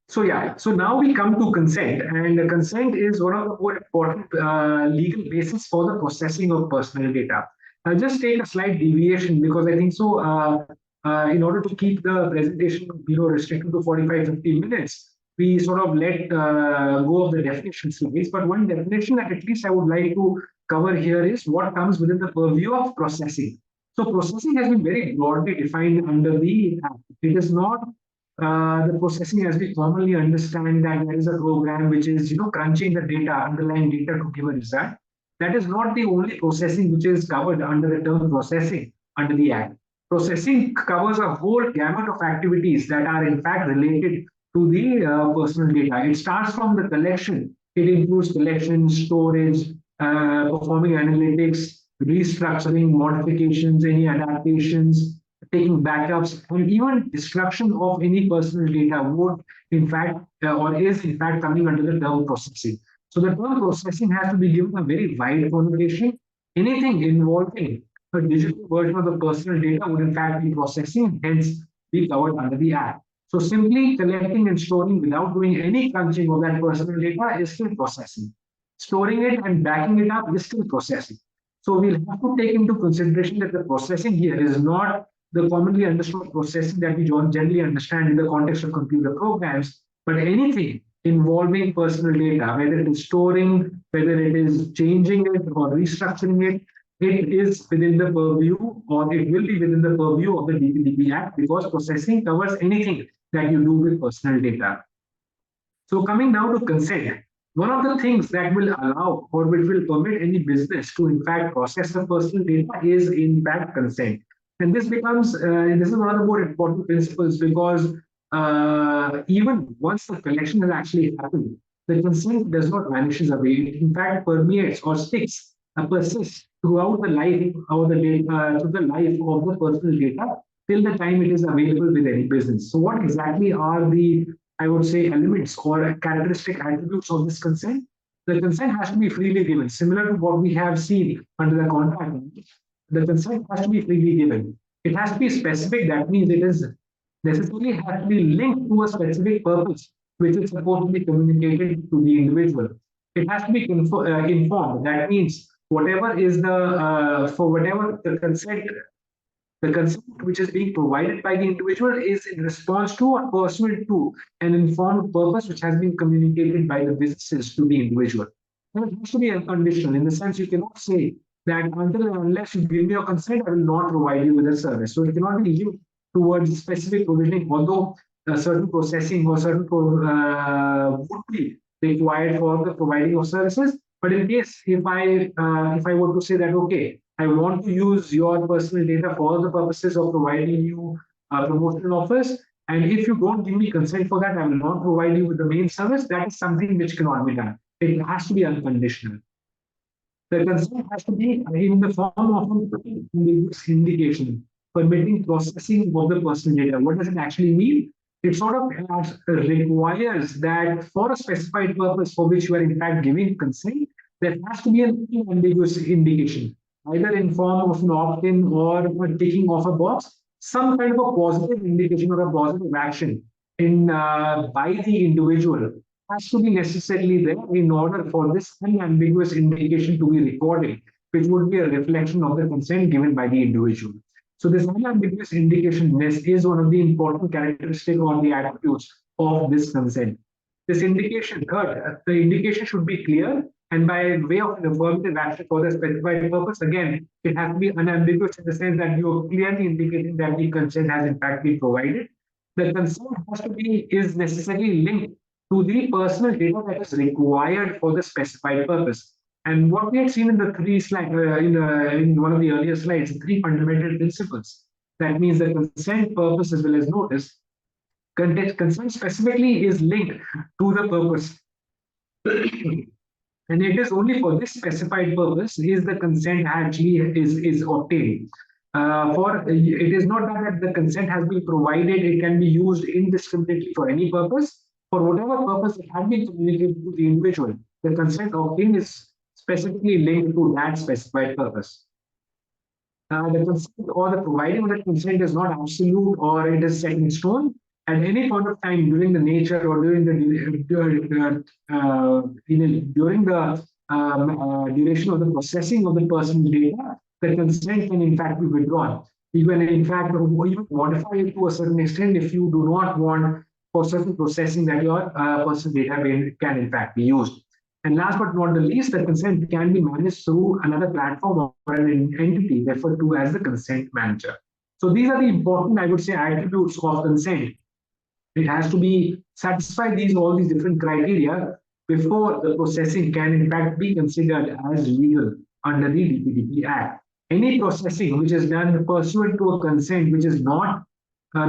So now we come to consent, and consent is one of the more important legal basis for the processing of personal data. I'll just take a slight deviation because I think so. In order to keep the presentation, restricted to 45-50 minutes, we sort of let go of the definition slides. But one definition that at least I would like to cover here is what comes within the purview of processing. So processing has been very broadly defined under the Act. It is not the processing as we commonly understand that there is a program which is crunching the data, underlying data to give a result. That is not the only processing which is covered under the term processing under the Act. Processing covers a whole gamut of activities that are in fact related to the personal data. It starts from the collection. It includes collection, storage, performing analytics, restructuring, modifications, any adaptations, taking backups, and even destruction of any personal data would in fact or is in fact coming under the term processing. So the term processing has to be given a very wide connotation. Anything involving a digital version of the personal data would in fact be processing and hence be covered under the Act. So simply collecting and storing without doing any crunching of that personal data is still processing. Storing it and backing it up is still processing. So we'll have to take into consideration that the processing here is not the commonly understood processing that we generally understand in the context of computer programs, but anything involving personal data, whether it is storing, whether it is changing it or restructuring it, it is within the purview, or it will be within the purview of the DPDP Act, because processing covers anything that you do with personal data. So coming now to consent, one of the things that will allow or which will permit any business to in fact process the personal data is in fact consent. And this becomes, this is one of the more important principles because even once the collection has actually happened, the consent does not vanishes away. It in fact permeates or sticks, persists throughout the life of the data, to the life of the personal data till the time it is available with any business. So what exactly are the, I would say, elements or characteristic attributes of this consent? The consent has to be freely given, similar to what we have seen under the contract. The consent has to be freely given. It has to be specific. That means it is necessarily has to be linked to a specific purpose, which is supposed to be communicated to the individual. It has to be informed. That means whatever is the for whatever the consent which is being provided by the individual is in response to or pursuant to an informed purpose which has been communicated by the businesses to the individual. And it has to be unconditional in the sense you cannot say that until and unless you give me your consent, I will not provide you with a service. So it cannot be linked towards specific provisioning, although certain processing or certain would be required for the providing of services. But in case if I were to say that okay, I want to use your personal data for the purposes of providing you promotional offers, and if you don't give me consent for that, I will not provide you with the main service. That is something which cannot be done. It has to be unconditional. The consent has to be in the form of an indication permitting processing of the personal data. What does it actually mean? It sort of requires that for a specified purpose for which you are in fact giving consent, there has to be an ambiguous indication, either in form of an opt-in or a ticking of a box, some kind of a positive indication or a positive action in by the individual has to be necessarily there in order for this unambiguous indication to be recorded, which would be a reflection of the consent given by the individual. So this unambiguous indication is one of the important characteristics or the attributes of this consent. This indication, third, the indication should be clear and by way of an affirmative action for the specified purpose. Again, it has to be unambiguous in the sense that you are clearly indicating that the consent has in fact been provided. The consent has to be is necessarily linked to the personal data that is required for the specified purpose. And what we had seen in the three slides, in one of the earlier slides, three fundamental principles. That means the consent, purpose, as well as notice. Consent specifically is linked to the purpose. And it is only for this specified purpose is the consent actually is obtained. For it is not that the consent has been provided, it can be used indiscriminately for any purpose. For whatever purpose it has been communicated to the individual, the consent obtained is specifically linked to that specified purpose. The consent or the providing of the consent is not absolute or it is set in stone. At any point of time during the nature or during the duration of the processing of the personal data, the consent can in fact be withdrawn. You can in fact even modify it to a certain extent if you do not want for certain processing that your personal data can in fact be used. And last but not the least, the consent can be managed through another platform or an entity referred to as the consent manager. So these are the important, I would say, attributes of consent. It has to be satisfy all these different criteria before the processing can in fact be considered as legal under the DPDP Act. Any processing which is done pursuant to a consent which is not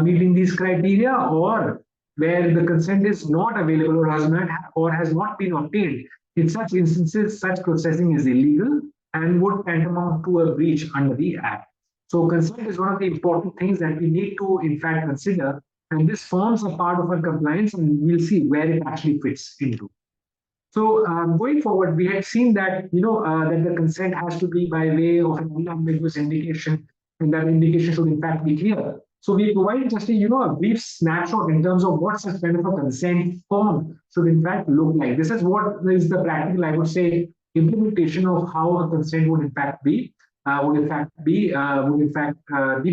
meeting these criteria or where the consent is not available or has not been obtained, in such instances, such processing is illegal and would tantamount to a breach under the Act. So consent is one of the important things that we need to in fact consider, and this forms a part of our compliance, and we'll see where it actually fits into. So going forward, we had seen that that the consent has to be by way of an unambiguous indication, and that indication should in fact be clear. So we provided just a brief snapshot in terms of what such kind of a consent form should in fact look like. This is what is the practical, I would say, implementation of how a consent would in fact be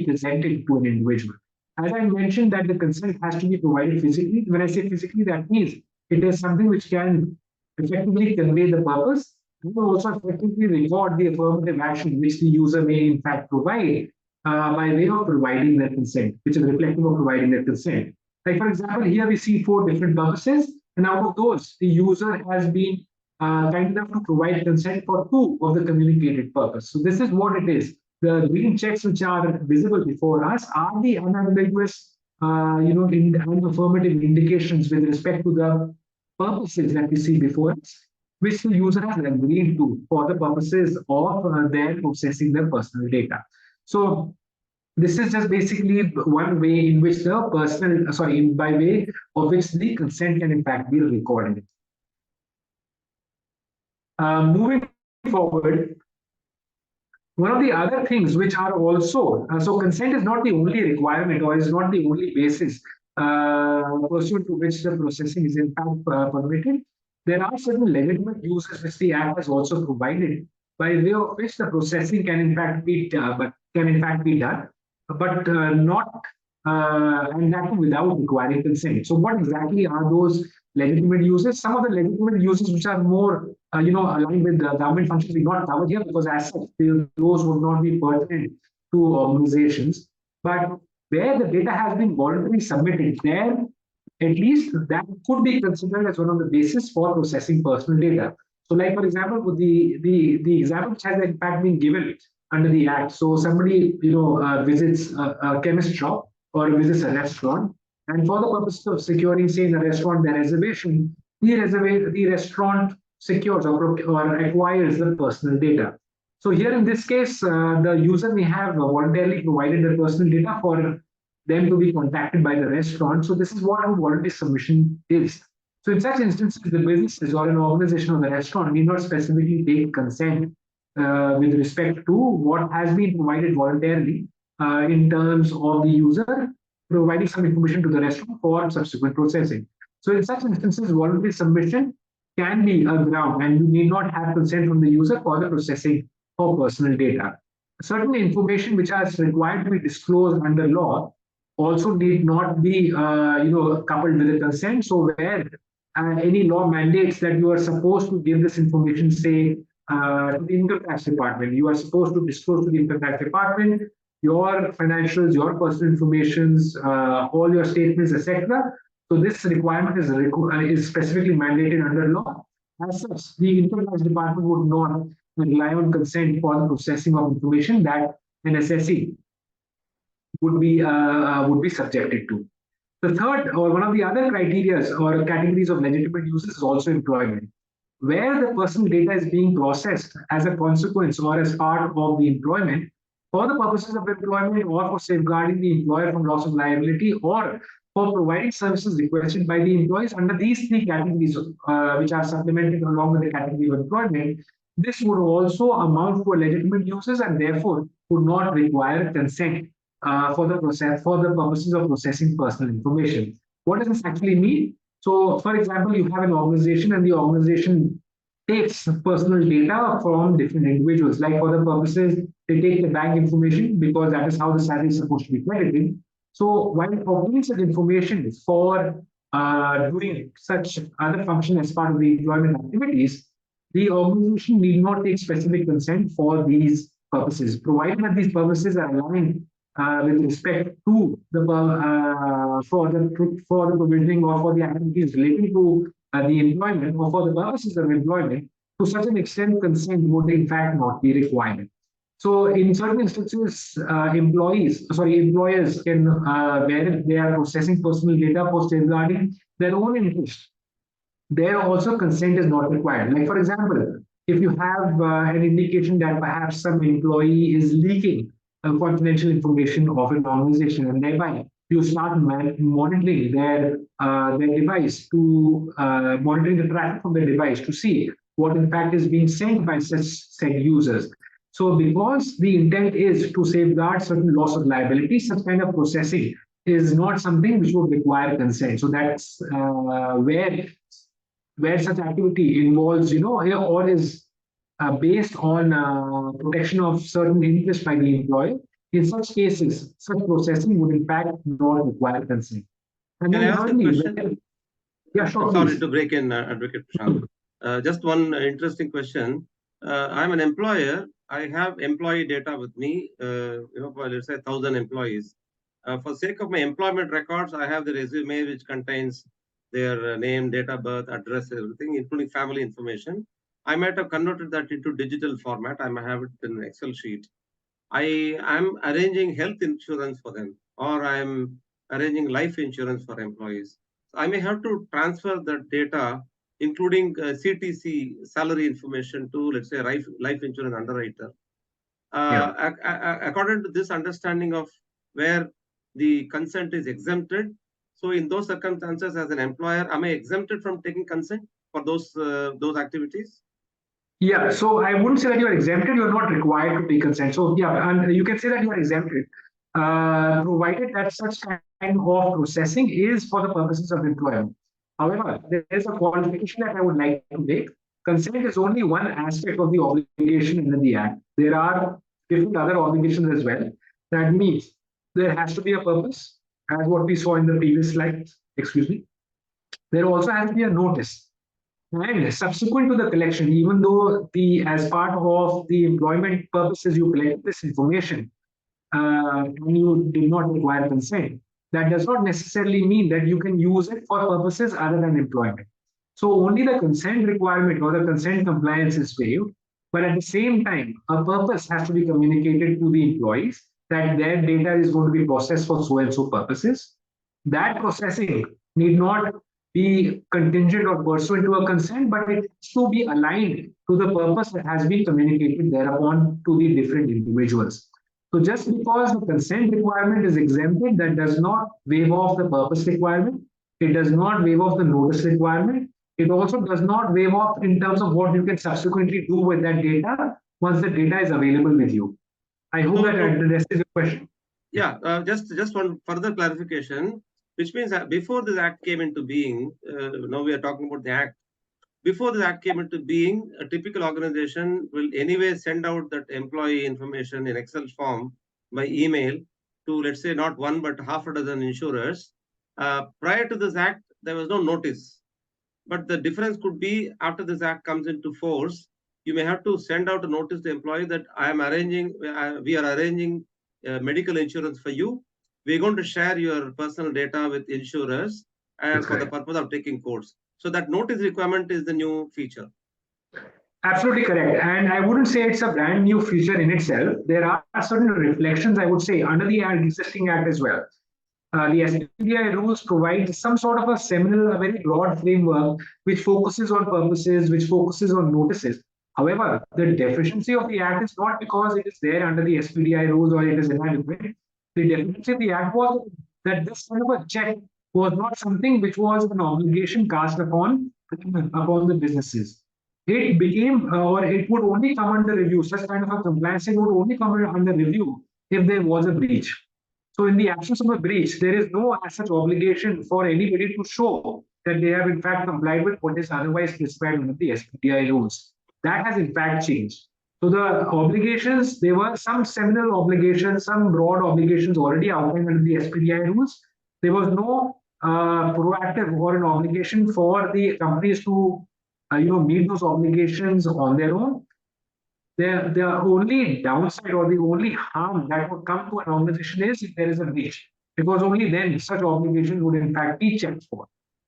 presented to an individual. As I mentioned that the consent has to be provided physically. When I say physically, that means it is something which can effectively convey the purpose. It will also effectively record the affirmative action which the user may in fact provide by way of providing their consent, which is reflective of providing their consent. Like for example, here we see 4 different purposes, and out of those, the user has been kind enough to provide consent for 2 of the communicated purpose. So this is what it is. The green checks which are visible before us are the unambiguous, and affirmative indications with respect to the purposes that we see before us, which the user has agreed to for the purposes of their processing their personal data. So this is just basically one way in which the by way of which the consent can in fact be recorded. Moving forward, one of the other things which are also, so consent is not the only requirement or is not the only basis pursuant to which the processing is in fact permitted. There are certain legitimate uses which the Act has also provided by way of which the processing can in fact be done, but not and that without requiring consent. So what exactly are those legitimate uses. Some of the legitimate uses which are more, aligned with the government functions, we not covered here because as such, those would not be pertinent to organizations. But where the data has been voluntarily submitted, there at least that could be considered as one of the basis for processing personal data. So, like for example, with the example which has in fact been given under the Act. So somebody visits a chemist shop or visits a restaurant, and for the purpose of securing, say, in a restaurant their reservation, the restaurant secures or acquires the personal data. So here in this case, the user may have voluntarily provided the personal data for them to be contacted by the restaurant. So this is what a voluntary submission is. So in such instances, the businesses or an organization of the restaurant need not specifically take consent with respect to what has been provided voluntarily in terms of the user providing some information to the restaurant for subsequent processing. So in such instances, voluntary submission can be a ground, and you need not have consent from the user for the processing of personal data. Certain information which is required to be disclosed under law also need not be coupled with a consent. So where any law mandates that you are supposed to give this information, say, to the income tax department, you are supposed to disclose to the income tax department your financials, your personal informations, all your statements, etc. So this requirement is specifically mandated under law. As such, the income tax department would not rely on consent for the processing of information that an assessee would be subjected to. The third, or one of the other criteria or categories of legitimate uses, is also employment, where the personal data is being processed as a consequence or as part of the employment for the purposes of employment or for safeguarding the employer from loss of liability or for providing services requested by the employees. Under these three categories, which are supplemented along with the category of employment, this would also amount to a legitimate uses and therefore would not require consent for the purposes of processing personal information. What does this actually mean? So, for example, you have an organization and the organization takes personal data from different individuals. Like for the purposes, they take the bank information because that is how the salary is supposed to be credited. So while obtaining such information for doing such other function as part of the employment activities, the organization need not take specific consent for these purposes, provided that these purposes are aligned with respect to the for the provisioning or for the activities relating to the employment or for the purposes of employment. To such an extent, consent would in fact not be required. So in certain instances, employers can, where they are processing personal data for safeguarding their own interest, there also consent is not required. Like for example, if you have an indication that perhaps some employee is leaking confidential information of an organization, and thereby you start monitoring their device to monitoring the traffic from the device to see what in fact is being sent by such said users. So because the intent is to safeguard certain loss of liability, such kind of processing is not something which would require consent. So that's where such activity involves, or is based on protection of certain interests by the employer. In such cases, such processing would in fact not require consent. And Can I ask a question? Yeah, sure. Sorry to break in, Advocate Prashant. Just one interesting question. I'm an employer. I have employee data with me. For let's say 1,000 employees. For sake of my employment records, I have the resume which contains their name, date of birth, address, everything, including family information. I might have converted that into digital format. I might have it in an Excel sheet. I am arranging health insurance for them, or I am arranging life insurance for employees. So I may have to transfer that data, including CTC salary information, to, let's say, life insurance underwriter. According to this understanding of where the consent is exempted, so in those circumstances, as an employer, am I exempted from taking consent for those activities? Yeah, so I wouldn't say that you are exempted. You are not required to take consent. So yeah, and you can say that you are exempted, provided that such kind of processing is for the purposes of employment. However, there is a qualification that I would like to make. Consent is only one aspect of the obligation under the Act. There are different other obligations as well. That means there has to be a purpose, as what we saw in the previous slide. Excuse me. there also has to be a notice. And subsequent to the collection, even though as part of the employment purposes you collect this information, and you did not require consent, that does not necessarily mean that you can use it for purposes other than employment. So only the consent requirement or the consent compliance is waived, but at the same time, a purpose has to be communicated to the employees that their data is going to be processed for so and so purposes. That processing need not be contingent or pursuant to a consent, but it has to be aligned to the purpose that has been communicated thereupon to the different individuals. So just because the consent requirement is exempted, that does not waive off the purpose requirement. It does not waive off the notice requirement. It also does not waive off in terms of what you can subsequently do with that data once the data is available with you. I hope that addresses the question. Yeah, just one further clarification, which means that before this act came into being, now we are talking about the act. Before this act came into being, a typical organization will anyway send out that employee information in Excel form by email to, let's say, not one, but half a dozen insurers. Prior to this act, there was no notice. But the difference could be after this act comes into force, you may have to send out a notice to the employee that we are arranging medical insurance for you. We're going to share your personal data with insurers for the purpose of taking quotes. So that notice requirement is the new feature. Absolutely correct. And I wouldn't say it's a brand new feature in itself. There are certain reflections, I would say, under the existing act as well. The SPDI rules provide some sort of a seminal, a very broad framework which focuses on purposes, which focuses on notices. However, the deficiency of the act is not because it is there under the SPDI rules or it is inadequate. The deficiency of the act was that this kind of a check was not something which was an obligation cast upon the businesses. It became, or it would only come under review. Such kind of a compliance would only come under review if there was a breach. So in the absence of a breach, there is no as such obligation for anybody to show that they have in fact complied with what is otherwise prescribed under the SPDI rules. That has in fact changed. So the obligations, there were some seminal obligations, some broad obligations already outlined under the SPDI rules. There was no proactive or an obligation for the companies to meet those obligations on their own. The only downside or the only harm that would come to an organization is if there is a breach, because only then such obligations would in fact be checked for.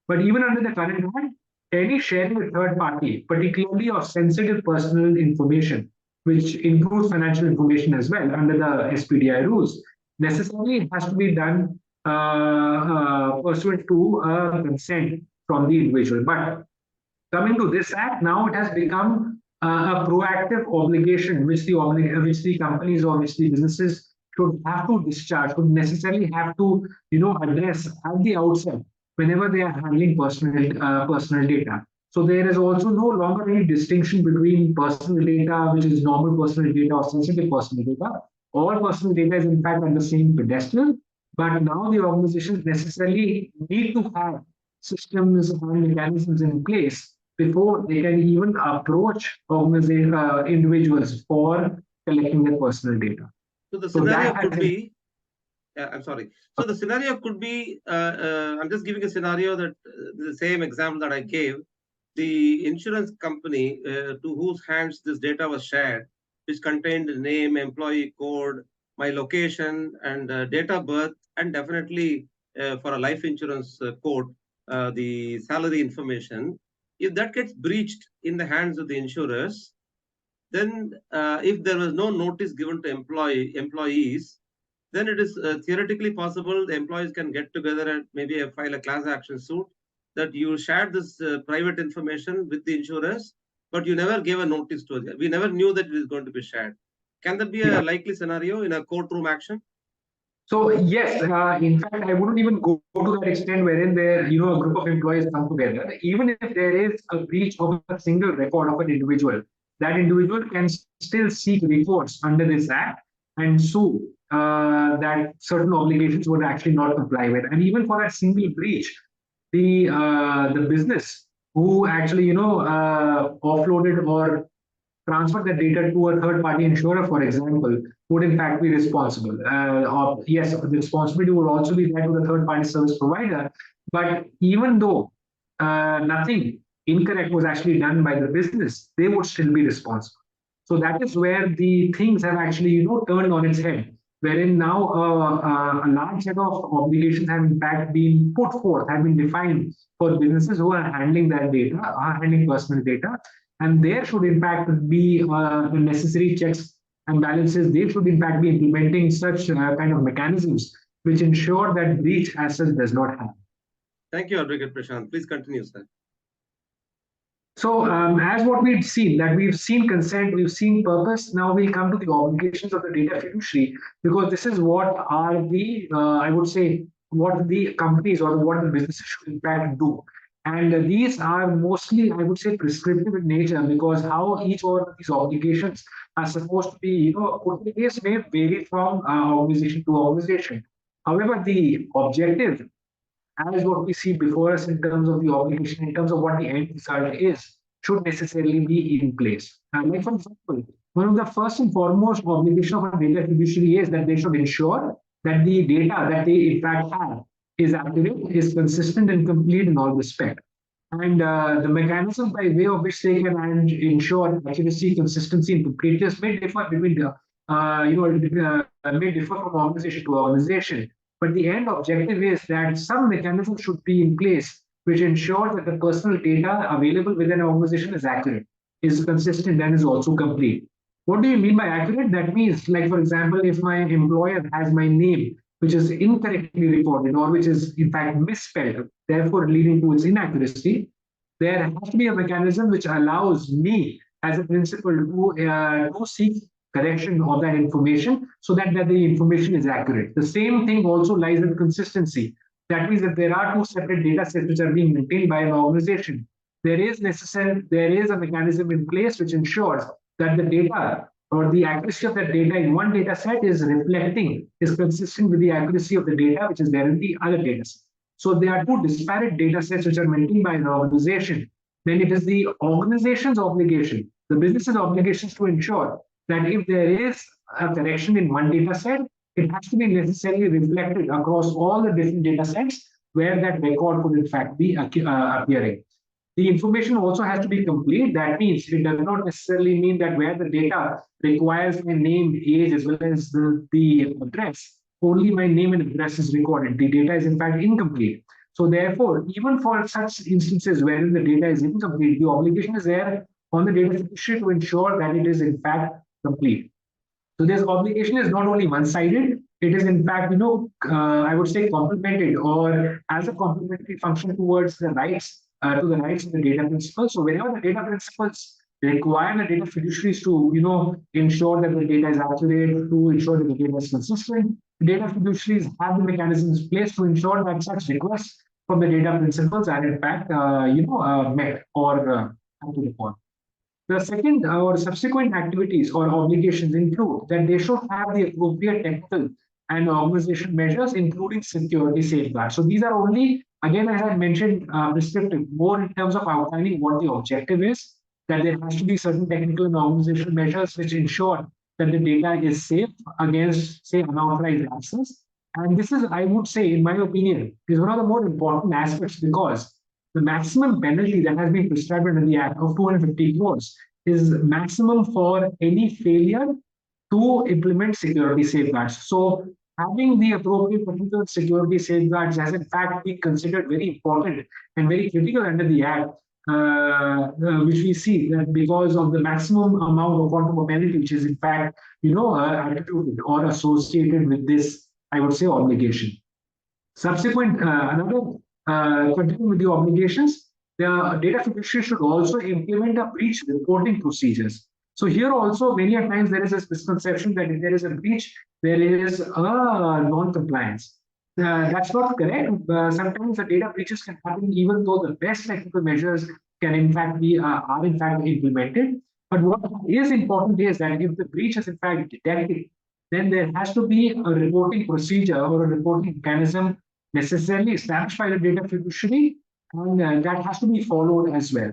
But even under the current act, any sharing with third party, particularly of sensitive personal information, which includes financial information as well under the SPDI rules, necessarily has to be done pursuant to consent from the individual. But coming to this act, now it has become a proactive obligation which the companies or which the businesses should have to discharge, should necessarily have to address at the outset whenever they are handling personal data. So there is also no longer any distinction between personal data, which is normal personal data or sensitive personal data. All personal data is in fact on the same pedestal, but now the organizations necessarily need to have systems and mechanisms in place before they can even approach individuals for collecting their personal data. So the scenario could be, I'm sorry. So the scenario could be, I'm just giving a scenario that the same example that I gave. The insurance company to whose hands this data was shared, which contained name, employee code, my location, and date of birth, and definitely for a life insurance quote, the salary information. If that gets breached in the hands of the insurers, then if there was no notice given to employees, then it is theoretically possible the employees can get together and maybe file a class action suit that you shared this private information with the insurers, but you never gave a notice to us. We never knew that it is going to be shared. Can that be a likely scenario in a courtroom action? So yes, in fact, I wouldn't even go to that extent wherein there, a group of employees come together. Even if there is a breach of a single record of an individual, that individual can still seek recourse under this act and sue that certain obligations would actually not comply with. And even for a single breach, the business who actually offloaded or transfer the data to a third-party insurer, for example, would in fact be responsible. Yes, the responsibility would also be there to the third-party service provider. But even though nothing incorrect was actually done by the business, they would still be responsible. So that is where the things have actually, turned on its head, wherein now a large set of obligations have in fact been put forth, have been defined for businesses who are handling that data, are handling personal data, and there should in fact be the necessary checks and balances. They should in fact be implementing such kind of mechanisms which ensure that breach as such does not happen. Thank you, Advocate Prashant. Please continue, sir. So, as what we've seen, that we've seen consent, we've seen purpose. Now we come to the obligations of the data fiduciary, because this is what are the, I would say, what the companies or what the businesses should in fact do. And these are mostly, I would say, prescriptive in nature, because how each one of these obligations are supposed to be, put in place may vary from organization to organization. However, the objective, as what we see before us in terms of the obligation, in terms of what the end result is, should necessarily be in place. Like for example, one of the first and foremost obligation of a data fiduciary is that they should ensure that the data that they in fact have is accurate, is consistent and complete in all respect. And the mechanism by way of which they can ensure accuracy, consistency, and completeness may differ between the, may differ from organization to organization. But the end objective is that some mechanism should be in place which ensures that the personal data available within an organization is accurate, is consistent, and is also complete. What do you mean by accurate? That means, like, for example, if my employer has my name, which is incorrectly recorded or which is in fact misspelled, therefore leading to its inaccuracy, there has to be a mechanism which allows me as a principal to seek correction of that information so that the information is accurate. The same thing also lies in consistency. That means that there are two separate data sets which are being maintained by an organization. There is a mechanism in place which ensures that the data or the accuracy of that data in one data set is consistent with the accuracy of the data which is there in the other data set. So there are two disparate data sets which are maintained by an organization. Then it is the organization's obligation, the business's obligations to ensure that if there is a correction in one data set, it has to be necessarily reflected across all the different data sets where that record could in fact be appearing. The information also has to be complete. That means it does not necessarily mean that where the data requires my name, age, as well as the address, only my name and address is recorded. The data is in fact incomplete. So therefore, even for such instances wherein the data is incomplete, the obligation is there on the data fiduciary to ensure that it is in fact complete. So this obligation is not only one-sided, it is in fact, I would say complemented or as a complementary function towards the rights of the data principals. So whenever the data principals require the data fiduciaries to, ensure that the data is accurate, to ensure that the data is consistent, the data fiduciaries have the mechanisms in place to ensure that such requests from the data principals are in fact, met or acted upon. The second or subsequent activities or obligations include that they should have the appropriate technical and organizational measures, including security safeguards. So these are only, again, as I mentioned, restrictive, more in terms of outlining what the objective is, that there has to be certain technical and organizational measures which ensure that the data is safe against, say, unauthorized access. And this is, I would say, in my opinion, is one of the more important aspects, because the maximum penalty that has been prescribed under the Act of 250 crores is maximum for any failure to implement security safeguards. So having the appropriate technical security safeguards has in fact been considered very important and very critical under the Act, which we see that because of the maximum amount of quantum of penalty, which is in fact, attributed or associated with this, I would say, obligation. Subsequent, continuing with the obligations, the data fiduciary should also implement a breach reporting procedures. So here also, many a times there is a misconception that if there is a breach, there is a non-compliance. That's not correct. Sometimes the data breaches can happen even though the best technical measures can in fact be are in fact implemented. But what is important is that if the breach is in fact detected, then there has to be a reporting procedure or a reporting mechanism necessarily established by the data fiduciary, and that has to be followed as well.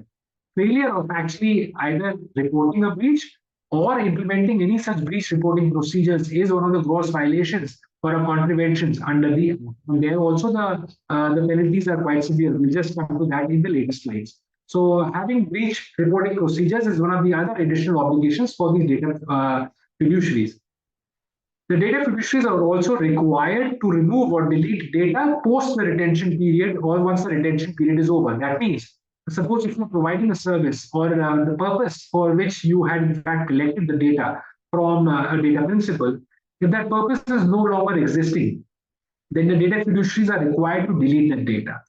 Failure of actually either reporting a breach or implementing any such breach reporting procedures is one of the gross violations for contraventions under the Act. And there also the penalties are quite severe. We'll just come to that in the later slides. So having breached reporting procedures is one of the other additional obligations for these data fiduciaries. The data fiduciaries are also required to remove or delete data post the retention period or once the retention period is over. That means, suppose if you're providing a service or the purpose for which you had in fact collected the data from a data principal, if that purpose is no longer existing, then the data fiduciaries are required to delete that data.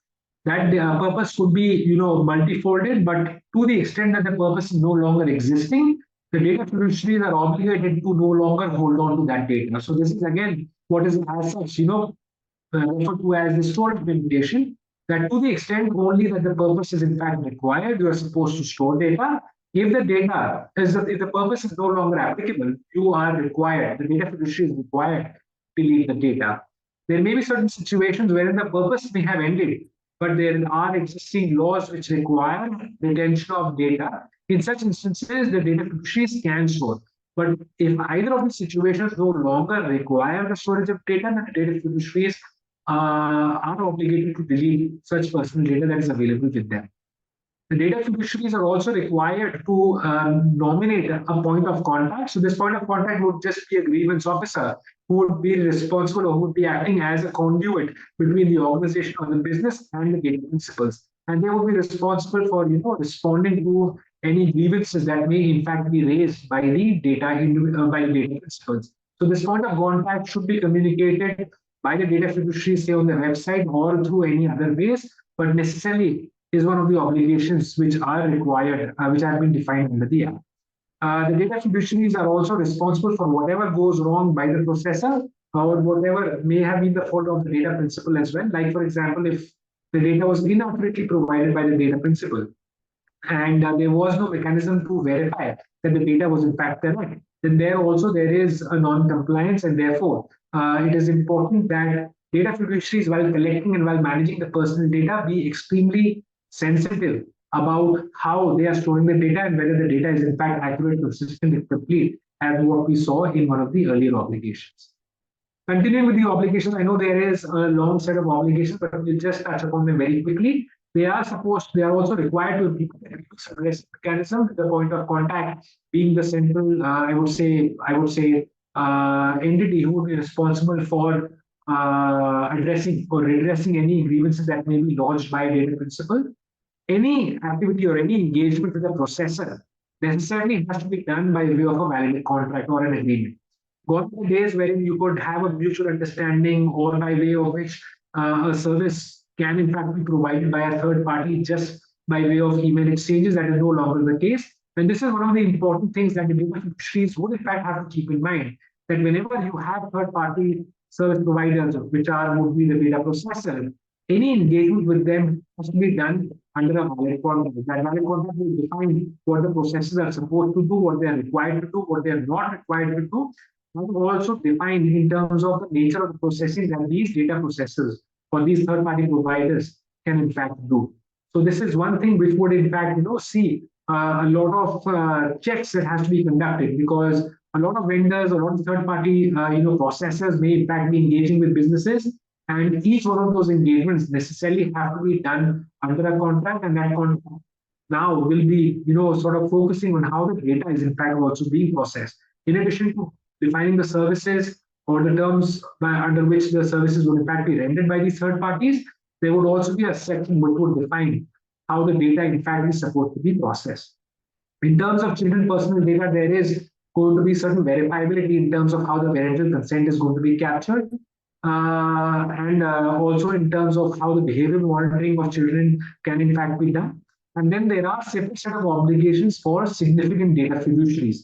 That purpose could be, multifolded, but to the extent that the purpose is no longer existing, the data fiduciaries are obligated to no longer hold on to that data. So this is again what is as such, referred to as the storage limitation. That to the extent only that the purpose is in fact required, you are supposed to store data. If the purpose is no longer applicable, you are required, the data fiduciary is required to delete the data. There may be certain situations wherein the purpose may have ended, but there are existing laws which require retention of data. In such instances, the data fiduciaries can store. But if either of these situations no longer require the storage of data, then the data fiduciaries are obligated to delete such personal data that is available with them. The data fiduciaries are also required to nominate a point of contact. So this point of contact would just be a grievance officer who would be responsible or who would be acting as a conduit between the organization or the business and the data principals. And they would be responsible for responding to any grievances that may in fact be raised by the data principals. So this point of contact should be communicated by the data fiduciary, say on the website or through any other ways, but necessarily is one of the obligations which are required, which have been defined under the Act. The data fiduciaries are also responsible for whatever goes wrong by the processor or whatever may have been the fault of the data principal as well. Like, for example, if the data was inaccurately provided by the data principal and there was no mechanism to verify that the data was in fact correct, then there is a non-compliance, and therefore it is important that data fiduciaries, while collecting and while managing the personal data, be extremely sensitive about how they are storing the data and whether the data is in fact accurate, consistent, and complete, as what we saw in one of the earlier obligations. Continuing with the obligations, I know there is a long set of obligations, but we'll just touch upon them very quickly. They are also required to implement a grievance redress mechanism, the point of contact being the central, I would say, entity who would be responsible for addressing or redressing any grievances that may be lodged by a data principal. Any activity or any engagement with the processor necessarily has to be done by way of a valid contract or an agreement. Gone are the days wherein you could have a mutual understanding or by way of which a service can in fact be provided by a third party just by way of email exchanges. That is no longer the case. And this is one of the important things that the data fiduciaries would in fact have to keep in mind, that whenever you have third party service providers, which would be the data processor, any engagement with them has to be done under a valid contract. That valid contract will define what the processes are supposed to do, what they are required to do, what they are not required to do, and also define in terms of the nature of the processing that these data processors or these third-party providers can in fact do. So this is one thing which would in fact see a lot of checks that has to be conducted, because a lot of vendors, a lot of third-party processors may in fact be engaging with businesses, and each one of those engagements necessarily have to be done under a contract, and that contract now will be sort of focusing on how the data is in fact also being processed. In addition to defining the services or the terms under which the services will in fact be rendered by these third parties, there would also be a section which would define how the data in fact is supposed to be processed. In terms of children personal data, there is going to be certain verifiability in terms of how the parental consent is going to be captured. And also in terms of how the behavioral monitoring of children can in fact be done. And then there are separate set of obligations for significant data fiduciaries.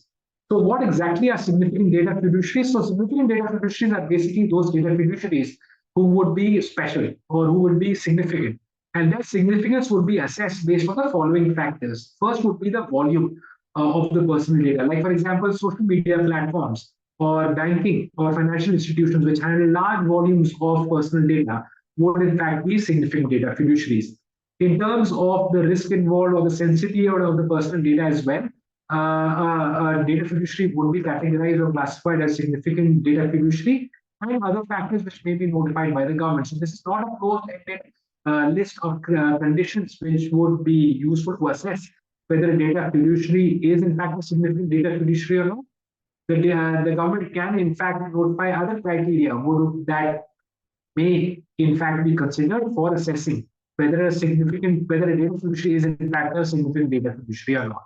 So what exactly are significant data fiduciaries? So significant data fiduciaries are basically those data fiduciaries who would be special or who would be significant. And their significance would be assessed based on the following factors. First would be the volume of the personal data. Like for example, social media platforms or banking or financial institutions which handle large volumes of personal data would in fact be significant data fiduciaries. In terms of the risk involved or the sensitivity of the personal data as well, a data fiduciary would be categorized or classified as significant data fiduciary and other factors which may be notified by the government. So this is not a closed-ended list of conditions which would be useful to assess whether a data fiduciary is in fact a significant data fiduciary or not. The government can in fact notify other criteria that may in fact be considered for assessing whether a data fiduciary is in fact a significant data fiduciary or not.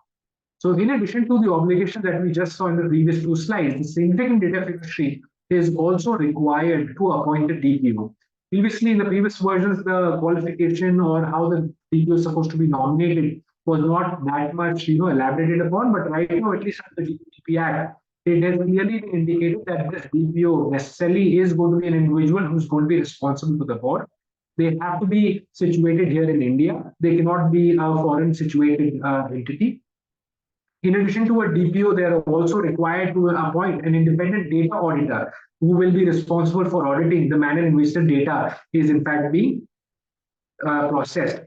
So in addition to the obligation that we just saw in the previous two slides, the significant data fiduciary is also required to appoint a DPO. Previously, in the previous versions, the qualification or how the DPO is supposed to be nominated was not that much, elaborated upon. But right now, at least under the DPP Act, it has clearly been indicated that this DPO necessarily is going to be an individual who's going to be responsible to the board. They have to be situated here in India. They cannot be a foreign situated entity. In addition to a DPO, they are also required to appoint an independent data auditor who will be responsible for auditing the manner in which the data is in fact being processed,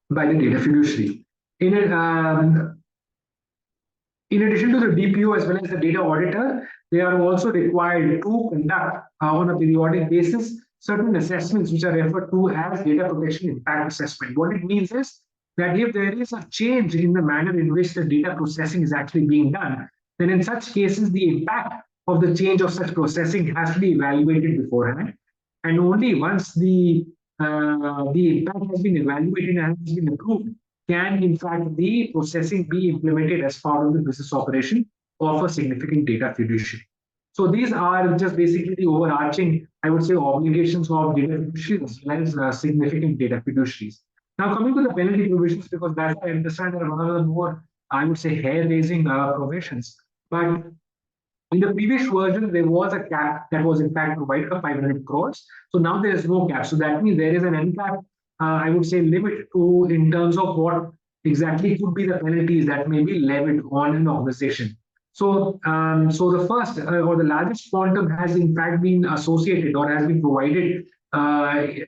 by the data fiduciary. In addition to the DPO as well as the data auditor, they are also required to conduct on a periodic basis certain assessments which are referred to as data protection impact assessment. What it means is that if there is a change in the manner in which the data processing is actually being done, then in such cases, the impact of the change of such processing has to be evaluated beforehand. And only once the impact has been evaluated and has been approved, can in fact the processing be implemented as part of the business operation of a significant data fiduciary. So these are just basically the overarching, I would say, obligations of data fiduciaries as well as significant data fiduciaries. Now, coming to the penalty provisions, because that I understand are one of the more, I would say, hair-raising provisions. But in the previous version, there was a cap that was in fact provided of 500 crores. So now there is no cap. So that means there is an cap, I would say, limit to in terms of what exactly could be the penalties that may be levied on an organization. So, the first or the largest quantum has in fact been associated or has been provided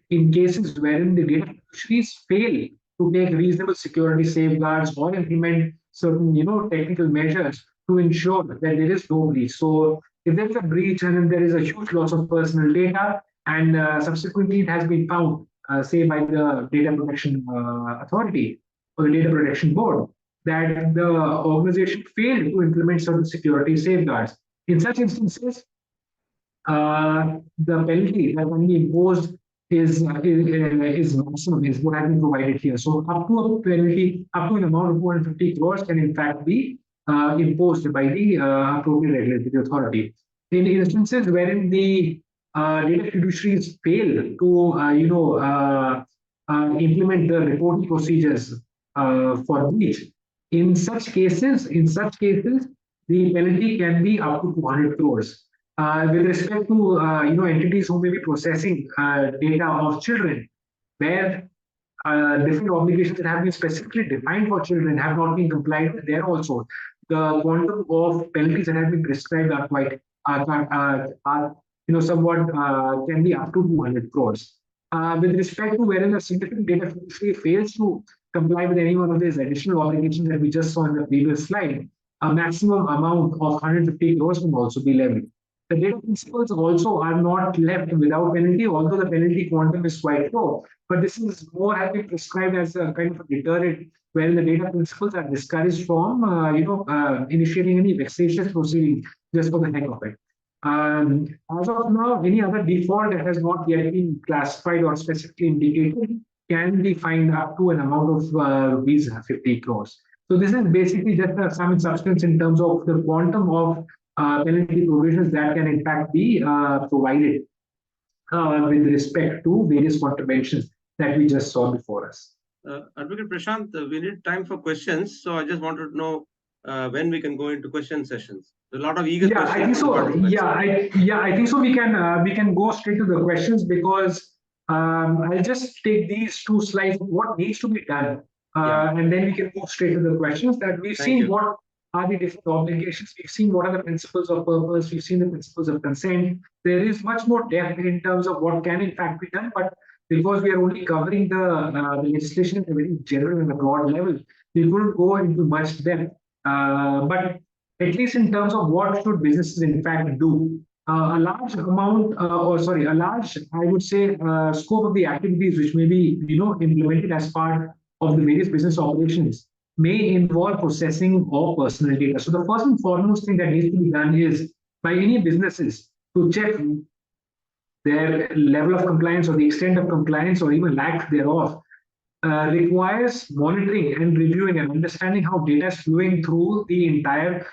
in cases wherein the data fiduciaries fail to take reasonable security safeguards or implement certain, technical measures to ensure that there is no breach. So, if there is a breach and then there is a huge loss of personal data, and subsequently it has been found, say by the Data Protection Authority or the Data Protection Board, that the organization failed to implement certain security safeguards. In such instances, the penalty that can be imposed is maximum, is what has been provided here. So up to a penalty, up to an amount of 250 crores can in fact be imposed by the appropriate regulatory authority. In instances wherein the data fiduciaries fail to implement the reporting procedures for breach, in such cases, the penalty can be up to 200 crores. With respect to entities who may be processing data of children, where different obligations that have been specifically defined for children have not been complied with, there also the quantum of penalties that have been prescribed are quite somewhat can be up to 200 crores. With respect to wherein a significant data fiduciary fails to comply with any one of these additional obligations that we just saw in the previous slide, a maximum amount of 150 crores can also be levied. The data principals also are not left without penalty, although the penalty quantum is quite low. But this is more has been prescribed as a kind of a deterrent, where the data principals are discouraged from, initiating any vexatious proceeding just for the heck of it. As of now, any other default that has not yet been classified or specifically indicated can be fined up to an amount of rupees 50 crores. So this is basically just a sum and substance in terms of the quantum of penalty provisions that can in fact be provided with respect to various contraventions that we just saw before us. Advocate Prashant, we need time for questions. So I just wanted to know when we can go into question sessions. There's a lot of eager questions. I think so. I think so. We can go straight to the questions, because I'll just take these two slides, what needs to be done, and then we can go straight to the questions. That we've seen what are the different obligations, we've seen what are the principles of purpose, we've seen the principles of consent. There is much more depth in terms of what can in fact be done, but because we are only covering the legislation at a very general and a broad level, we couldn't go into much depth. But at least in terms of what should businesses in fact do a large amount, a large, I would say, scope of the activities which may be, implemented as part of the various business operations may involve processing of personal data. So the first and foremost thing that needs to be done is by any businesses to check their level of compliance or the extent of compliance or even lack thereof requires monitoring and reviewing and understanding how data is flowing through the entire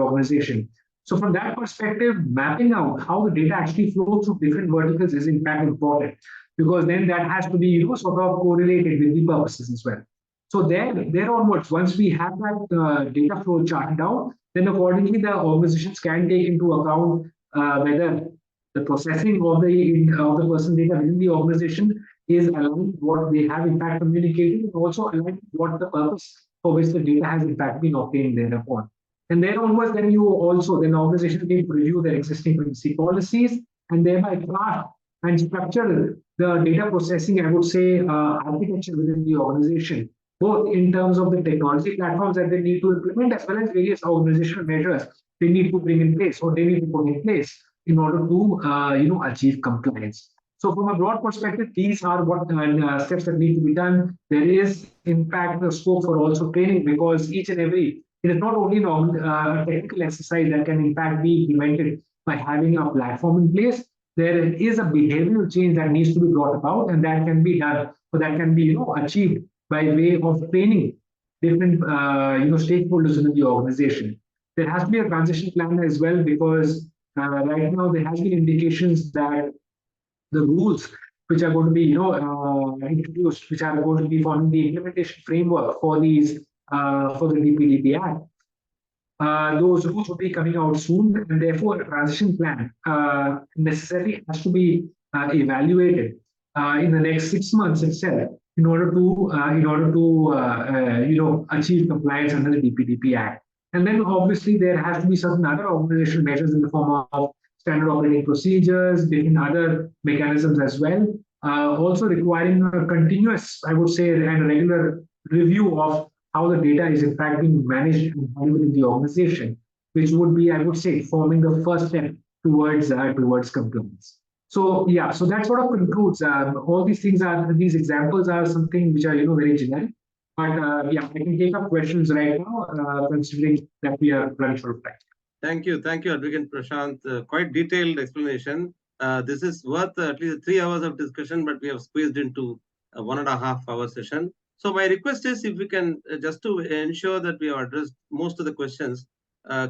organization. So from that perspective, mapping out how the data actually flows through different verticals is in fact important, because then that has to be sort of correlated with the purposes as well. So there onwards, once we have that data flow charted out, then accordingly the organizations can take into account whether the processing of the personal data within the organization is aligned with what they have in fact communicated, and also aligned with what the purpose for which the data has in fact been obtained thereupon. And then onwards, then organizations need to review their existing privacy policies and thereby craft and structure the data processing, I would say, architecture within the organization, both in terms of the technology platforms that they need to implement, as well as various organizational measures they need to bring in place or they need to put in place in order to achieve compliance. So from a broad perspective, these are what steps that need to be done. There is, in fact, the scope for also training, because each and every, it is not only a technical exercise that can in fact be implemented by having a platform in place. There is a behavioral change that needs to be brought about, and that can be done, or that can be achieved by way of training different stakeholders in the organization. There has to be a transition plan as well, because right now there has been indications that the rules which are going to be introduced, which are going to be forming the implementation framework for these for the DPDP Act. Those rules will be coming out soon, and therefore a transition plan necessarily has to be evaluated in the next 6 months itself in order to achieve compliance under the DPDP Act. And then obviously there has to be certain other organizational measures in the form of standard operating procedures, different other mechanisms as well, also requiring a continuous, I would say, and regular review of how the data is in fact being managed and handled in the organization, which would be, I would say, forming the first step towards compliance. So yeah, so that sort of concludes. All these examples are something which are very generic. But yeah, I can take up questions right now, considering that we are running short of time. Thank you, Advocate Prashant. Quite detailed explanation. This is worth at least 3 hours of discussion, but we have squeezed into a 1.5 hour session. So my request is, if we can, just to ensure that we have addressed most of the questions,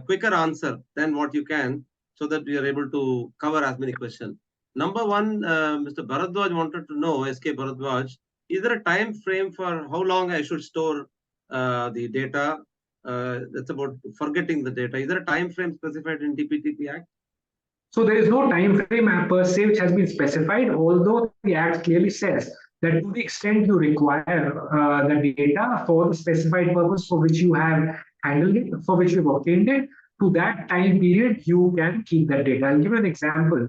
quicker answer than what you can, so that we are able to cover as many questions. Number one, Mr. Bharadwaj wanted to know, SK Bharadwaj, is there a time frame for how long I should store the data? That's about forgetting the data. Is there a time frame specified in DPDP Act? So there is no time frame per se which has been specified, although the Act clearly says that to the extent you require the data for the specified purpose for which you have handled it, for which you have obtained it, to that time period, you can keep that data. I'll give you an example.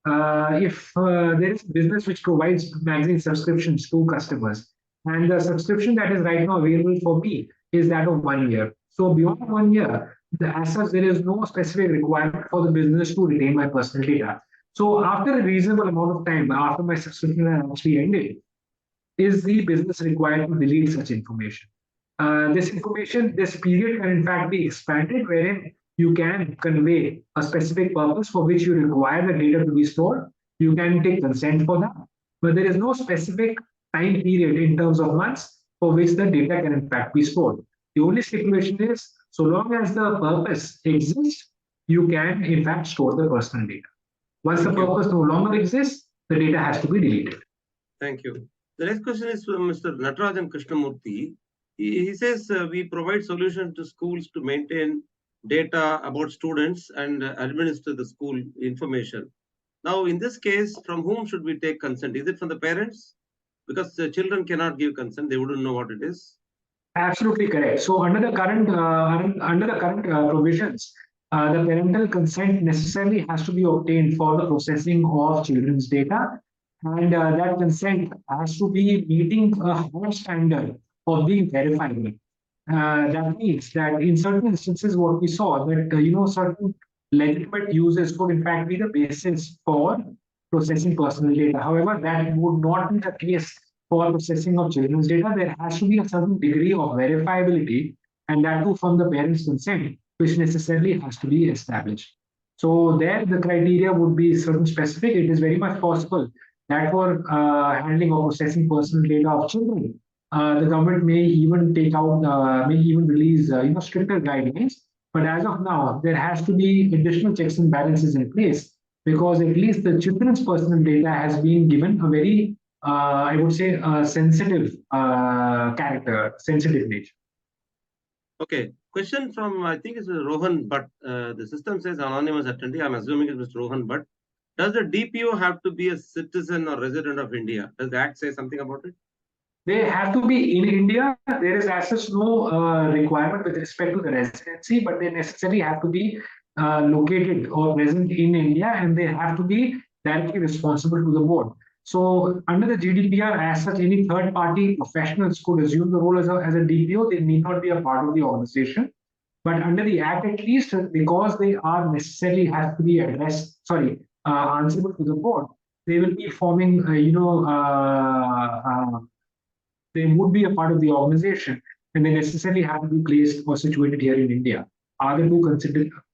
If there is a business which provides magazine subscriptions to customers, and the subscription that is right now available for me is that of 1 year. So beyond 1 year, as such, there is no specific requirement for the business to retain my personal data. So after a reasonable amount of time, after my subscription has actually ended, is the business required to delete such information? This period can in fact be expanded, wherein you can convey a specific purpose for which you require the data to be stored. You can take consent for that, but there is no specific time period in terms of months for which the data can in fact be stored. The only stipulation is, so long as the purpose exists, you can in fact store the personal data. Once the purpose no longer exists, the data has to be deleted. Thank you. The next question is from Mr. Natarajan Krishnamurthy. He says we provide solutions to schools to maintain data about students and administer the school information. Now, in this case, from whom should we take consent? Is it from the parents? Because the children cannot give consent; they wouldn't know what it is. Absolutely correct. So under the current provisions, the parental consent necessarily has to be obtained for the processing of children's data, and that consent has to be meeting a higher standard of being verifiable. That means that in certain instances, what we saw that certain legitimate uses could in fact be the basis for processing personal data. However, that would not be the case for processing of children's data. There has to be a certain degree of verifiability, and that too from the parents' consent, which necessarily has to be established. So there, the criteria would be certain specific. It is very much possible that for handling or processing personal data of children, the government may even may even release, stricter guidelines. But as of now, there has to be additional checks and balances in place because at least the children's personal data has been given a very, I would say, sensitive character, sensitive nature. Okay, question from, I think it's Rohan, but the system says anonymous attendee. I'm assuming it's Mr. Rohan, but does the DPO have to be a citizen or resident of India? Does the Act say something about it? They have to be in India. There is as such no requirement with respect to the residency, but they necessarily have to be located or present in India, and they have to be directly responsible to the board. So under the GDPR, as such, any third-party professionals could assume the role as a DPO. They need not be a part of the organization. But under the Act, at least, because they are necessarily have to be answerable to the board, they will be forming, they would be a part of the organization, and they necessarily have to be placed or situated here in India. Are the two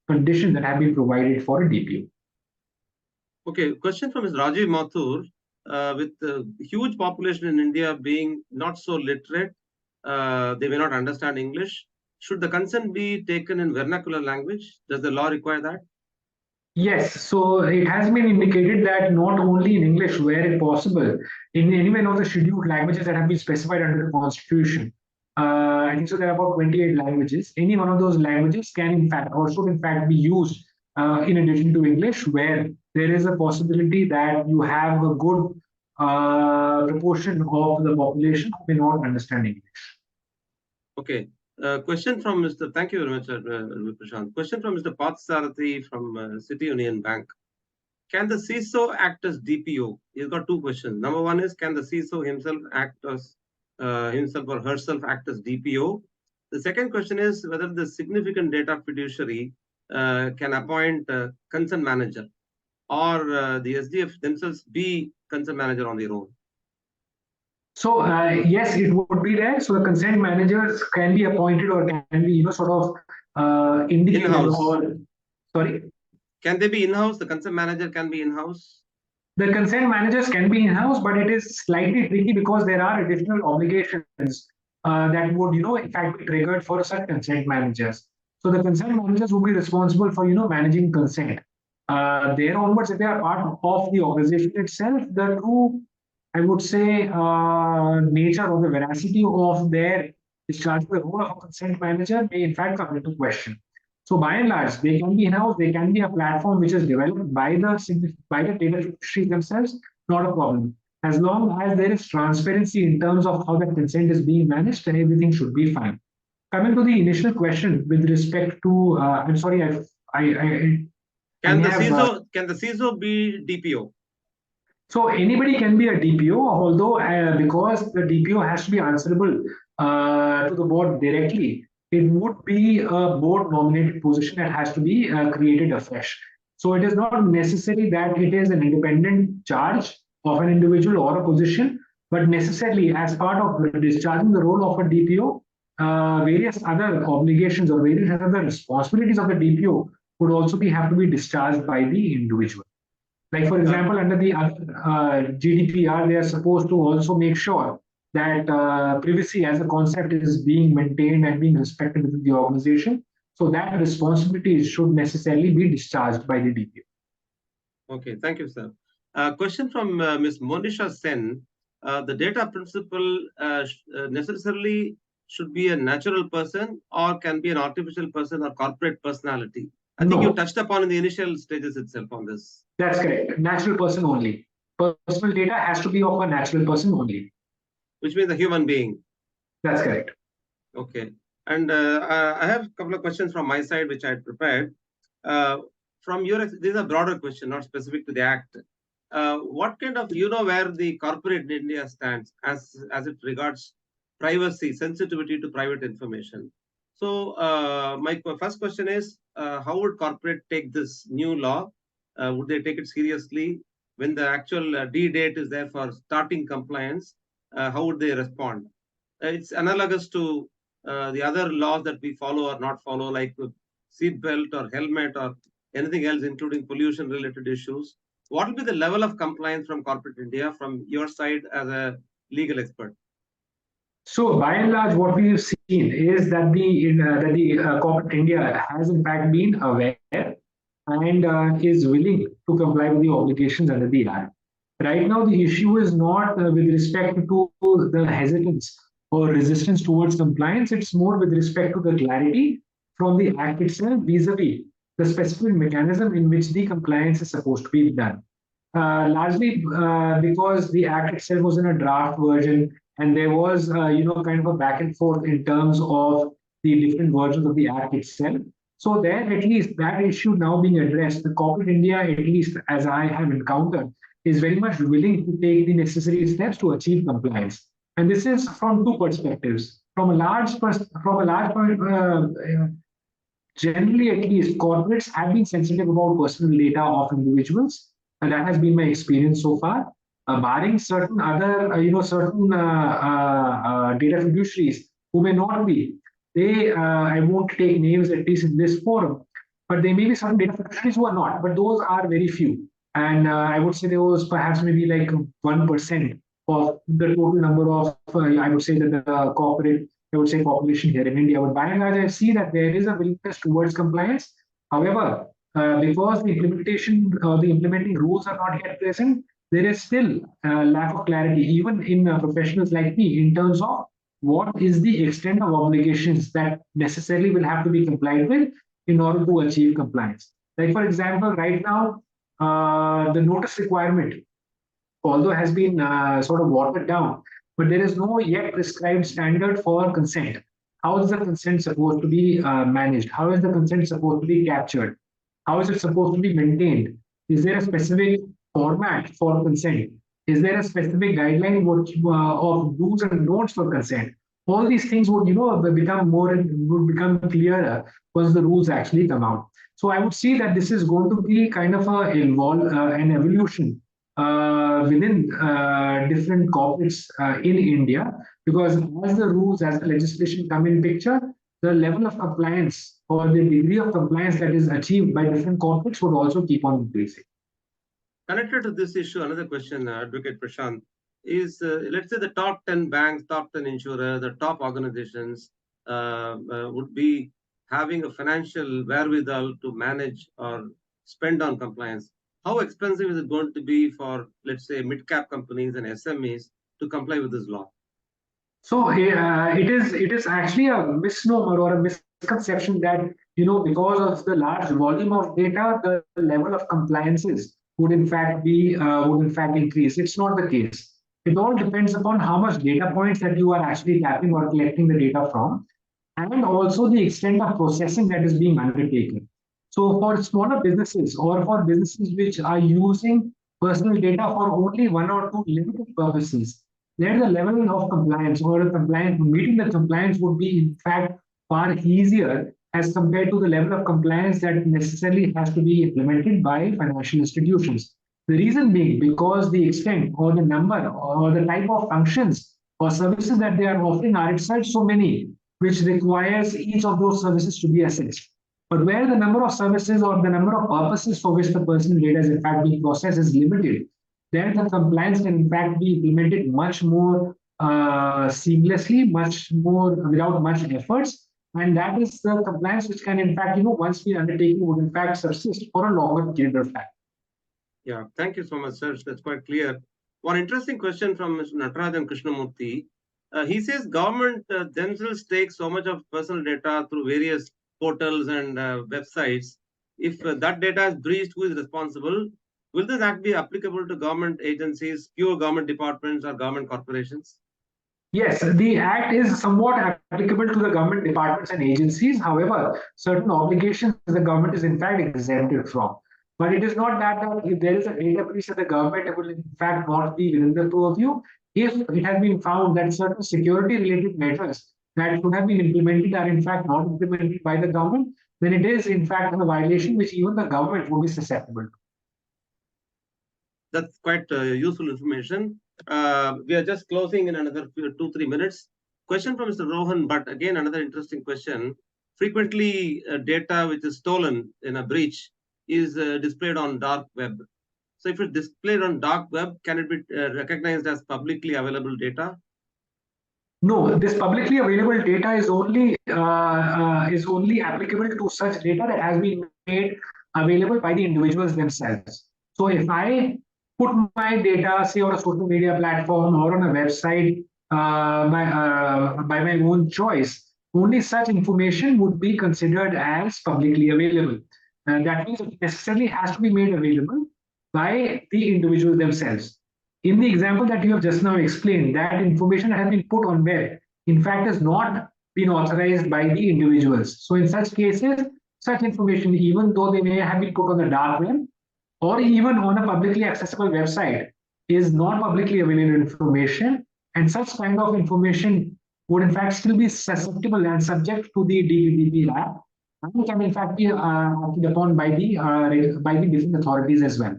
conditions that have been provided for a DPO? Okay, question from Ms. Rajiv Mathur. With the huge population in India being not so literate, they may not understand English. Should the consent be taken in vernacular language? Does the law require that? Yes, so it has been indicated that not only in English, where possible, in any one of the scheduled languages that have been specified under the Constitution. I think so there are about 28 languages. Any one of those languages can in fact or should in fact be used in addition to English, where there is a possibility that you have a good proportion of the population who may not understand English. Okay. Question from Mr. Thank you very much, Prashant. Question from Mr. Parthasarathi from City Union Bank. Can the CISO act as DPO? He's got two questions. Number one is, can the CISO himself act as himself or herself act as DPO? The second question is whether the significant data fiduciary can appoint a consent manager, or the SDF themselves be consent manager on their own. So yes, it would be there. So the consent managers can be appointed or can be, sort of indicated. Or sorry. Can they be in-house? The consent manager can be in-house. The consent managers can be in-house, but it is slightly tricky because there are additional obligations that would, in fact, be triggered for such consent managers. So the consent managers will be responsible for, managing consent. There onwards, if they are part of the organization itself, the true, I would say, nature or the veracity of their discharge the role of a consent manager may in fact come into question. So by and large, they can be in-house, they can be a platform which is developed by the data fiduciaries themselves, not a problem. As long as there is transparency in terms of how that consent is being managed, then everything should be fine. Coming to the initial question with respect to, I'm sorry, can the CISO be DPO? So anybody can be a DPO, although because the DPO has to be answerable to the board directly, it would be a board nominated position that has to be created afresh. So it is not necessary that it is an independent charge of an individual or a position, but necessarily as part of discharging the role of a DPO, various other obligations or various other responsibilities of the DPO would also have to be discharged by the individual. Like, for example, under the GDPR, they are supposed to also make sure that privacy as a concept is being maintained and being respected within the organization. So that responsibility should necessarily be discharged by the DPO. Okay, thank you, sir. Question from Ms. Monisha Sen. The data principal necessarily should be a natural person or can be an artificial person or corporate personality? I think you touched upon in the initial stages itself on this. That's correct. Natural person only. Personal data has to be of a natural person only. Which means a human being. That's correct. Okay. And I have a couple of questions from my side, which I had prepared. From your, this is a broader question, not specific to the Act. What kind of, where the corporate in India stands as it regards privacy, sensitivity to private information? So my first question is, how would corporate take this new law? Would they take it seriously? When the actual D date is there for starting compliance, how would they respond? It's analogous to the other laws that we follow or not follow, like seat belt or helmet or anything else, including pollution related issues. What will be the level of compliance from corporate India from your side as a legal expert? So by and large, what we have seen is that the corporate India has in fact been aware and is willing to comply with the obligations under the Act. Right now, the issue is not with respect to the hesitance or resistance towards compliance. It's more with respect to the clarity from the Act itself vis-a-vis the specific mechanism in which the compliance is supposed to be done. Largely because the Act itself was in a draft version, and there was, kind of a back and forth in terms of the different versions of the Act itself. So there, at least that issue now being addressed, the corporate India, at least as I have encountered, is very much willing to take the necessary steps to achieve compliance. And this is from two perspectives. From a large point, generally, at least, corporates have been sensitive about personal data of individuals, and that has been my experience so far. Barring certain other, certain data fiduciaries who may not be, I won't take names at least in this forum, but there may be some data fiduciaries who are not, but those are very few. And I would say there was perhaps maybe like 1% of the total number of, I would say that the corporate, I would say population here in India. But by and large, I see that there is a willingness towards compliance. However, because the implementation or the implementing rules are not yet present, there is still a lack of clarity, even in professionals like me, in terms of what is the extent of obligations that necessarily will have to be complied with in order to achieve compliance. Like, for example, right now, the notice requirement, although has been sort of watered down, but there is no yet prescribed standard for consent. How is the consent supposed to be managed? How is the consent supposed to be captured? How is it supposed to be maintained? Is there a specific format for consent? Is there a specific guideline of do's and don'ts for consent? All these things would, would become clearer once the rules actually come out. So I would see that this is going to be kind of an evolution within different corporates in India, because as the rules, as the legislation come in picture, the level of compliance or the degree of compliance that is achieved by different corporates would also keep on increasing. Connected to this issue, another question, Advocate Prashant, is let's say the top 10 banks, top 10 insurers, the top organizations would be having a financial wherewithal to manage or spend on compliance. How expensive is it going to be for, let's say, mid-cap companies and SMEs to comply with this law? So it is actually a misnomer or a misconception that, because of the large volume of data, the level of compliances would in fact increase. It's not the case. It all depends upon how much data points that you are actually tapping or collecting the data from, and also the extent of processing that is being undertaken. So for smaller businesses or for businesses which are using personal data for only one or two limited purposes, there the level of compliance or meeting the compliance would be in fact far easier as compared to the level of compliance that necessarily has to be implemented by financial institutions. The reason being because the extent or the number or the type of functions or services that they are offering are itself so many, which requires each of those services to be assessed. But where the number of services or the number of purposes for which the personal data is in fact being processed is limited, then the compliance can in fact be implemented much more seamlessly, much more without much efforts. And that is the compliance which can in fact, once we undertake, would in fact subsist for a longer period of time. Yeah, thank you so much, sir. That's quite clear. One interesting question from Mr. Natarajan Krishnamurthy. He says government themselves take so much of personal data through various portals and websites. If that data is breached, who is responsible? Will this act be applicable to government agencies, pure government departments, or government corporations? Yes, the Act is somewhat applicable to the government departments and agencies. However, certain obligations the government is in fact exempted from. But it is not that if there is a data breach that the government will in fact not be within the purview. If it has been found that certain security related measures that should have been implemented are in fact not implemented by the government, then it is in fact a violation which even the government will be susceptible to. That's quite useful information. We are just closing in another 2-3 minutes. Question from Mr. Rohan, but again, another interesting question. Frequently, data which is stolen in a breach is displayed on dark web. So if it's displayed on dark web, can it be recognized as publicly available data? No, this publicly available data is only applicable to such data that has been made available by the individuals themselves. So if I put my data, say, on a social media platform or on a website by my own choice, only such information would be considered as publicly available. That means it necessarily has to be made available by the individuals themselves. In the example that you have just now explained, that information that has been put on web, in fact, has not been authorized by the individuals. So in such cases, such information, even though they may have been put on the dark web or even on a publicly accessible website, is not publicly available information, and such kind of information would in fact still be susceptible and subject to the DPDP Act, and can in fact be acted upon by the different authorities as well.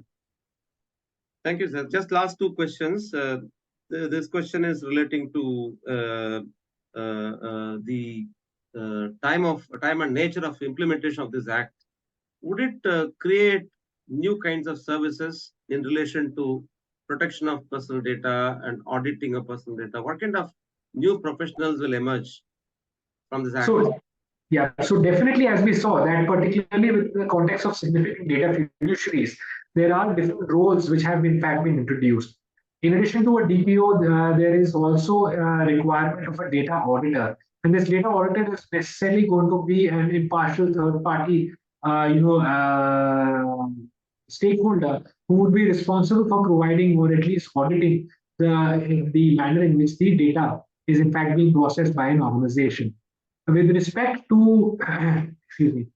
Thank you, sir. Just last two questions. This question is relating to the time and nature of implementation of this act. Would it create new kinds of services in relation to protection of personal data and auditing of personal data? What kind of new professionals will emerge from this act? So definitely, as we saw, that particularly with the context of significant data fiduciaries, there are different roles which have in fact been introduced. In addition to a DPO, there is also a requirement of a data auditor, and this data auditor is necessarily going to be an impartial third party, stakeholder who would be responsible for providing or at least auditing the manner in which the data is in fact being processed by an organization. With respect to, excuse me,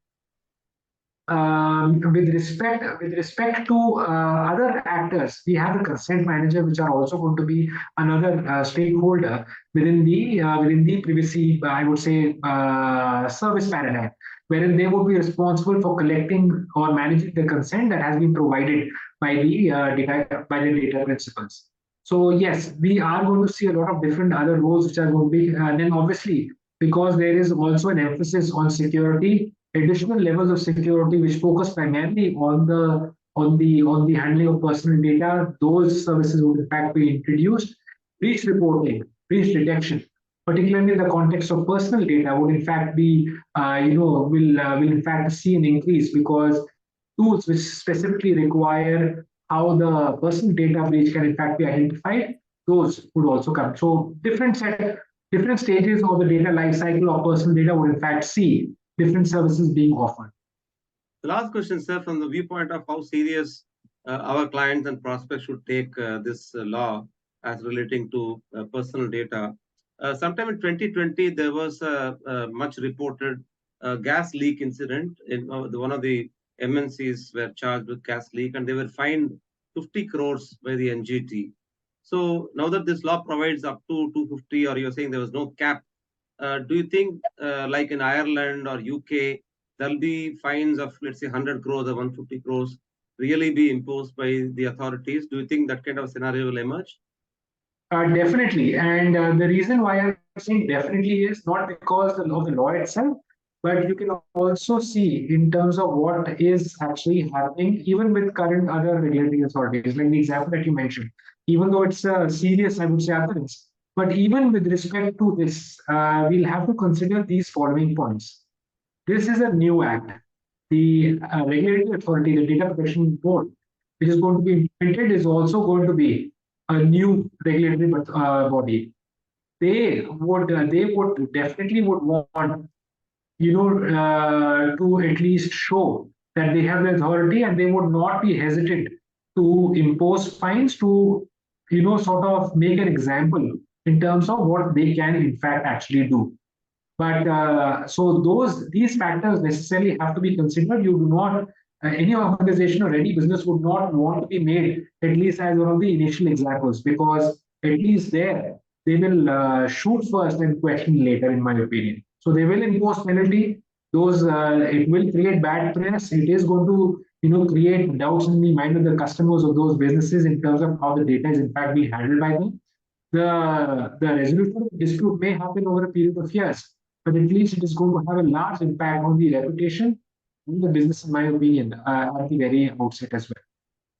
with respect to other actors, we have the consent manager, which are also going to be another stakeholder within the privacy, I would say, service paradigm, wherein they would be responsible for collecting or managing the consent that has been provided by the data principals. So yes, we are going to see a lot of different other roles which are going to be, then obviously, because there is also an emphasis on security, additional levels of security which focus primarily on the handling of personal data, those services would in fact be introduced. Breach reporting, breach detection, particularly in the context of personal data, would in fact be will in fact see an increase, because tools which specifically require how the personal data breach can in fact be identified, those would also come. So different stages of the data lifecycle of personal data would in fact see different services being offered. The last question, sir, from the viewpoint of how serious our clients and prospects should take this law as relating to personal data. Sometime in 2020, there was a much reported gas leak incident. In one of the MNCs were charged with gas leak, and they were fined 50 crores by the NGT. So now that this law provides up to 250, or you're saying there was no cap, do you think, like in Ireland or UK, there'll be fines of, let's say, 100 crores or 150 crores really be imposed by the authorities? Do you think that kind of scenario will emerge? Definitely. And the reason why I'm saying definitely is not because of the law itself, but you can also see in terms of what is actually happening, even with current other regulatory authorities, like the example that you mentioned. Even though it's a serious, I would say, occurrence, but even with respect to this, we'll have to consider these following points. This is a new act. The regulatory authority, the Data Protection Board, which is going to be implemented, is also going to be a new regulatory body. They would definitely would want to at least show that they have the authority, and they would not be hesitant to impose fines to sort of make an example in terms of what they can in fact actually do. But so these factors necessarily have to be considered. You do not any organization or any business would not want to be made, at least as one of the initial examples, because at least there they will shoot first and question later, in my opinion. So they will impose penalty. Those it will create bad press. It is going to create doubts in the mind of the customers of those businesses in terms of how the data is in fact being handled by them. The resolution of the dispute may happen over a period of years, but at least it is going to have a large impact on the reputation in the business, in my opinion, at the very outset as well.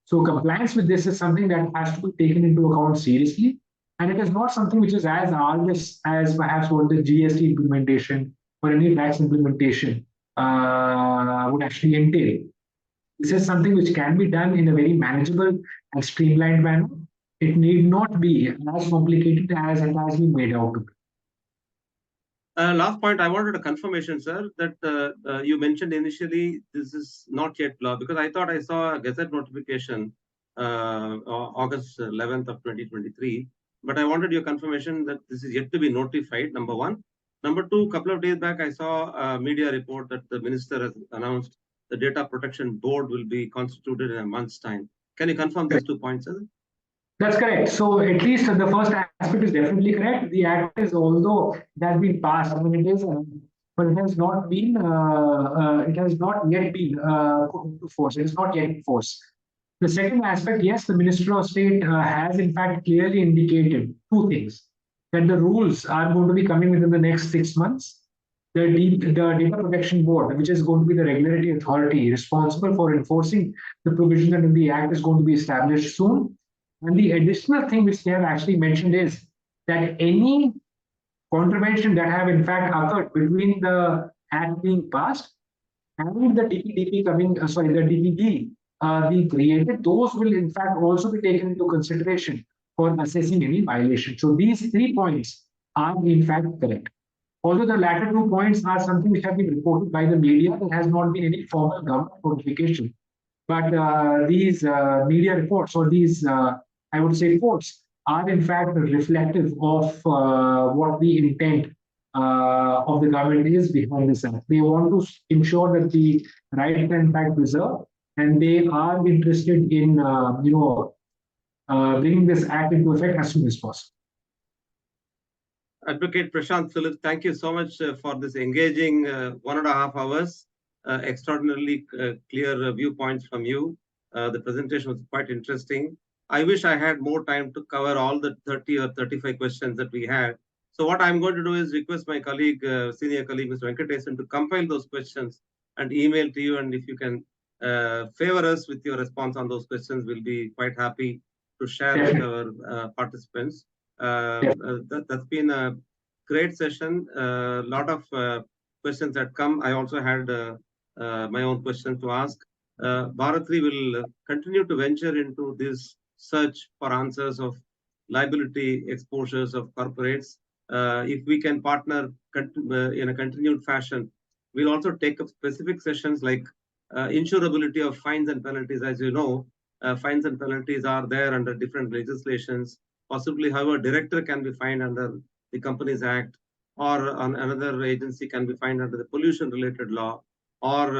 So compliance with this is something that has to be taken into account seriously, and it is not something which is as arduous as perhaps what the GST implementation or any tax implementation would actually entail. This is something which can be done in a very manageable and streamlined manner. It need not be as complicated as it has been made out to be. Last point, I wanted a confirmation, sir, that you mentioned initially this is not yet law, because I thought I saw a Gazette notification August 11th of 2023. But I wanted your confirmation that this is yet to be notified, number one. Number two, a couple of days back, I saw a media report that the minister has announced the Data Protection Board will be constituted in a month's time. Can you confirm these 2 points, sir? That's correct. So at least the first aspect is definitely correct. The act is, although it has been passed, I mean, it is, but it has not been, it has not yet been put into force. It is not yet in force. The second aspect, yes, the Minister of State has in fact clearly indicated two things: that the rules are going to be coming within the next 6 months. The Data Protection Board, which is going to be the regulatory authority responsible for enforcing the provision under the Act, is going to be established soon. And the additional thing which they have actually mentioned is that any contravention that have in fact occurred between the Act being passed and the DPDP coming, the DPD being created, those will in fact also be taken into consideration for assessing any violation. So these 3 points are in fact correct. Although the latter 2 points are something which have been reported by the media, there has not been any formal government notification. But these media reports, or these, I would say, quotes, are in fact reflective of what the intent of the government is behind this act. They want to ensure that the rights are in fact preserved, and they are interested in bringing this act into effect as soon as possible. Advocate Prashant Phillips, thank you so much for this engaging 1.5 hours. Extraordinarily clear viewpoints from you. The presentation was quite interesting. I wish I had more time to cover all the 30 or 35 questions that we had. So what I'm going to do is request my colleague, senior colleague, Mr. Venkatesan, to compile those questions and email to you. And if you can favor us with your response on those questions, we'll be quite happy to share with our participants. That's been a great session. A lot of questions that come. I also had my own question to ask. Bharat Re will continue to venture into this search for answers of liability exposures of corporates. If we can partner in a continued fashion, we'll also take up specific sessions like insurability of fines and penalties. As you know, fines and penalties are there under different legislations. Possibly, however, a director can be fined under the Companies Act, or another agency can be fined under the pollution-related law, or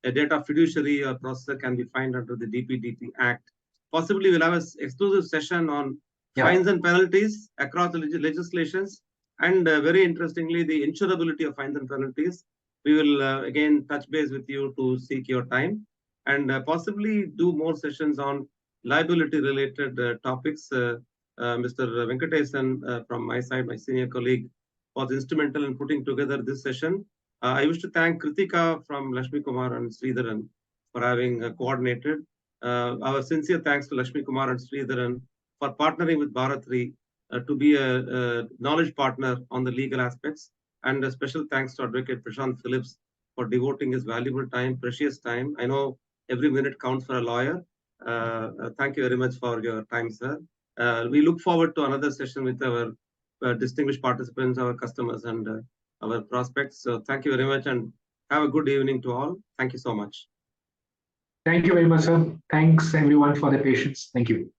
a data fiduciary or processor can be fined under the DPDP Act. Possibly, we'll have an exclusive session on fines and penalties across the legislations, and very interestingly, the insurability of fines and penalties. We will again touch base with you to seek your time, and possibly do more sessions on liability-related topics. Mr. Venkatesan, from my side, my senior colleague, was instrumental in putting together this session. I wish to thank Kritika from Lakshmikumaran Sridharan for having coordinated. Our sincere thanks to Lakshmikumaran Sridharan for partnering with Bharat Re to be a knowledge partner on the legal aspects. And a special thanks to Advocate Prashant Phillips for devoting his valuable time, precious time. I know every minute counts for a lawyer. Thank you very much for your time, sir. We look forward to another session with our distinguished participants, our customers, and our prospects. So thank you very much, and have a good evening to all. Thank you so much. Thank you very much, sir. Thanks, everyone, for the patience. Thank you.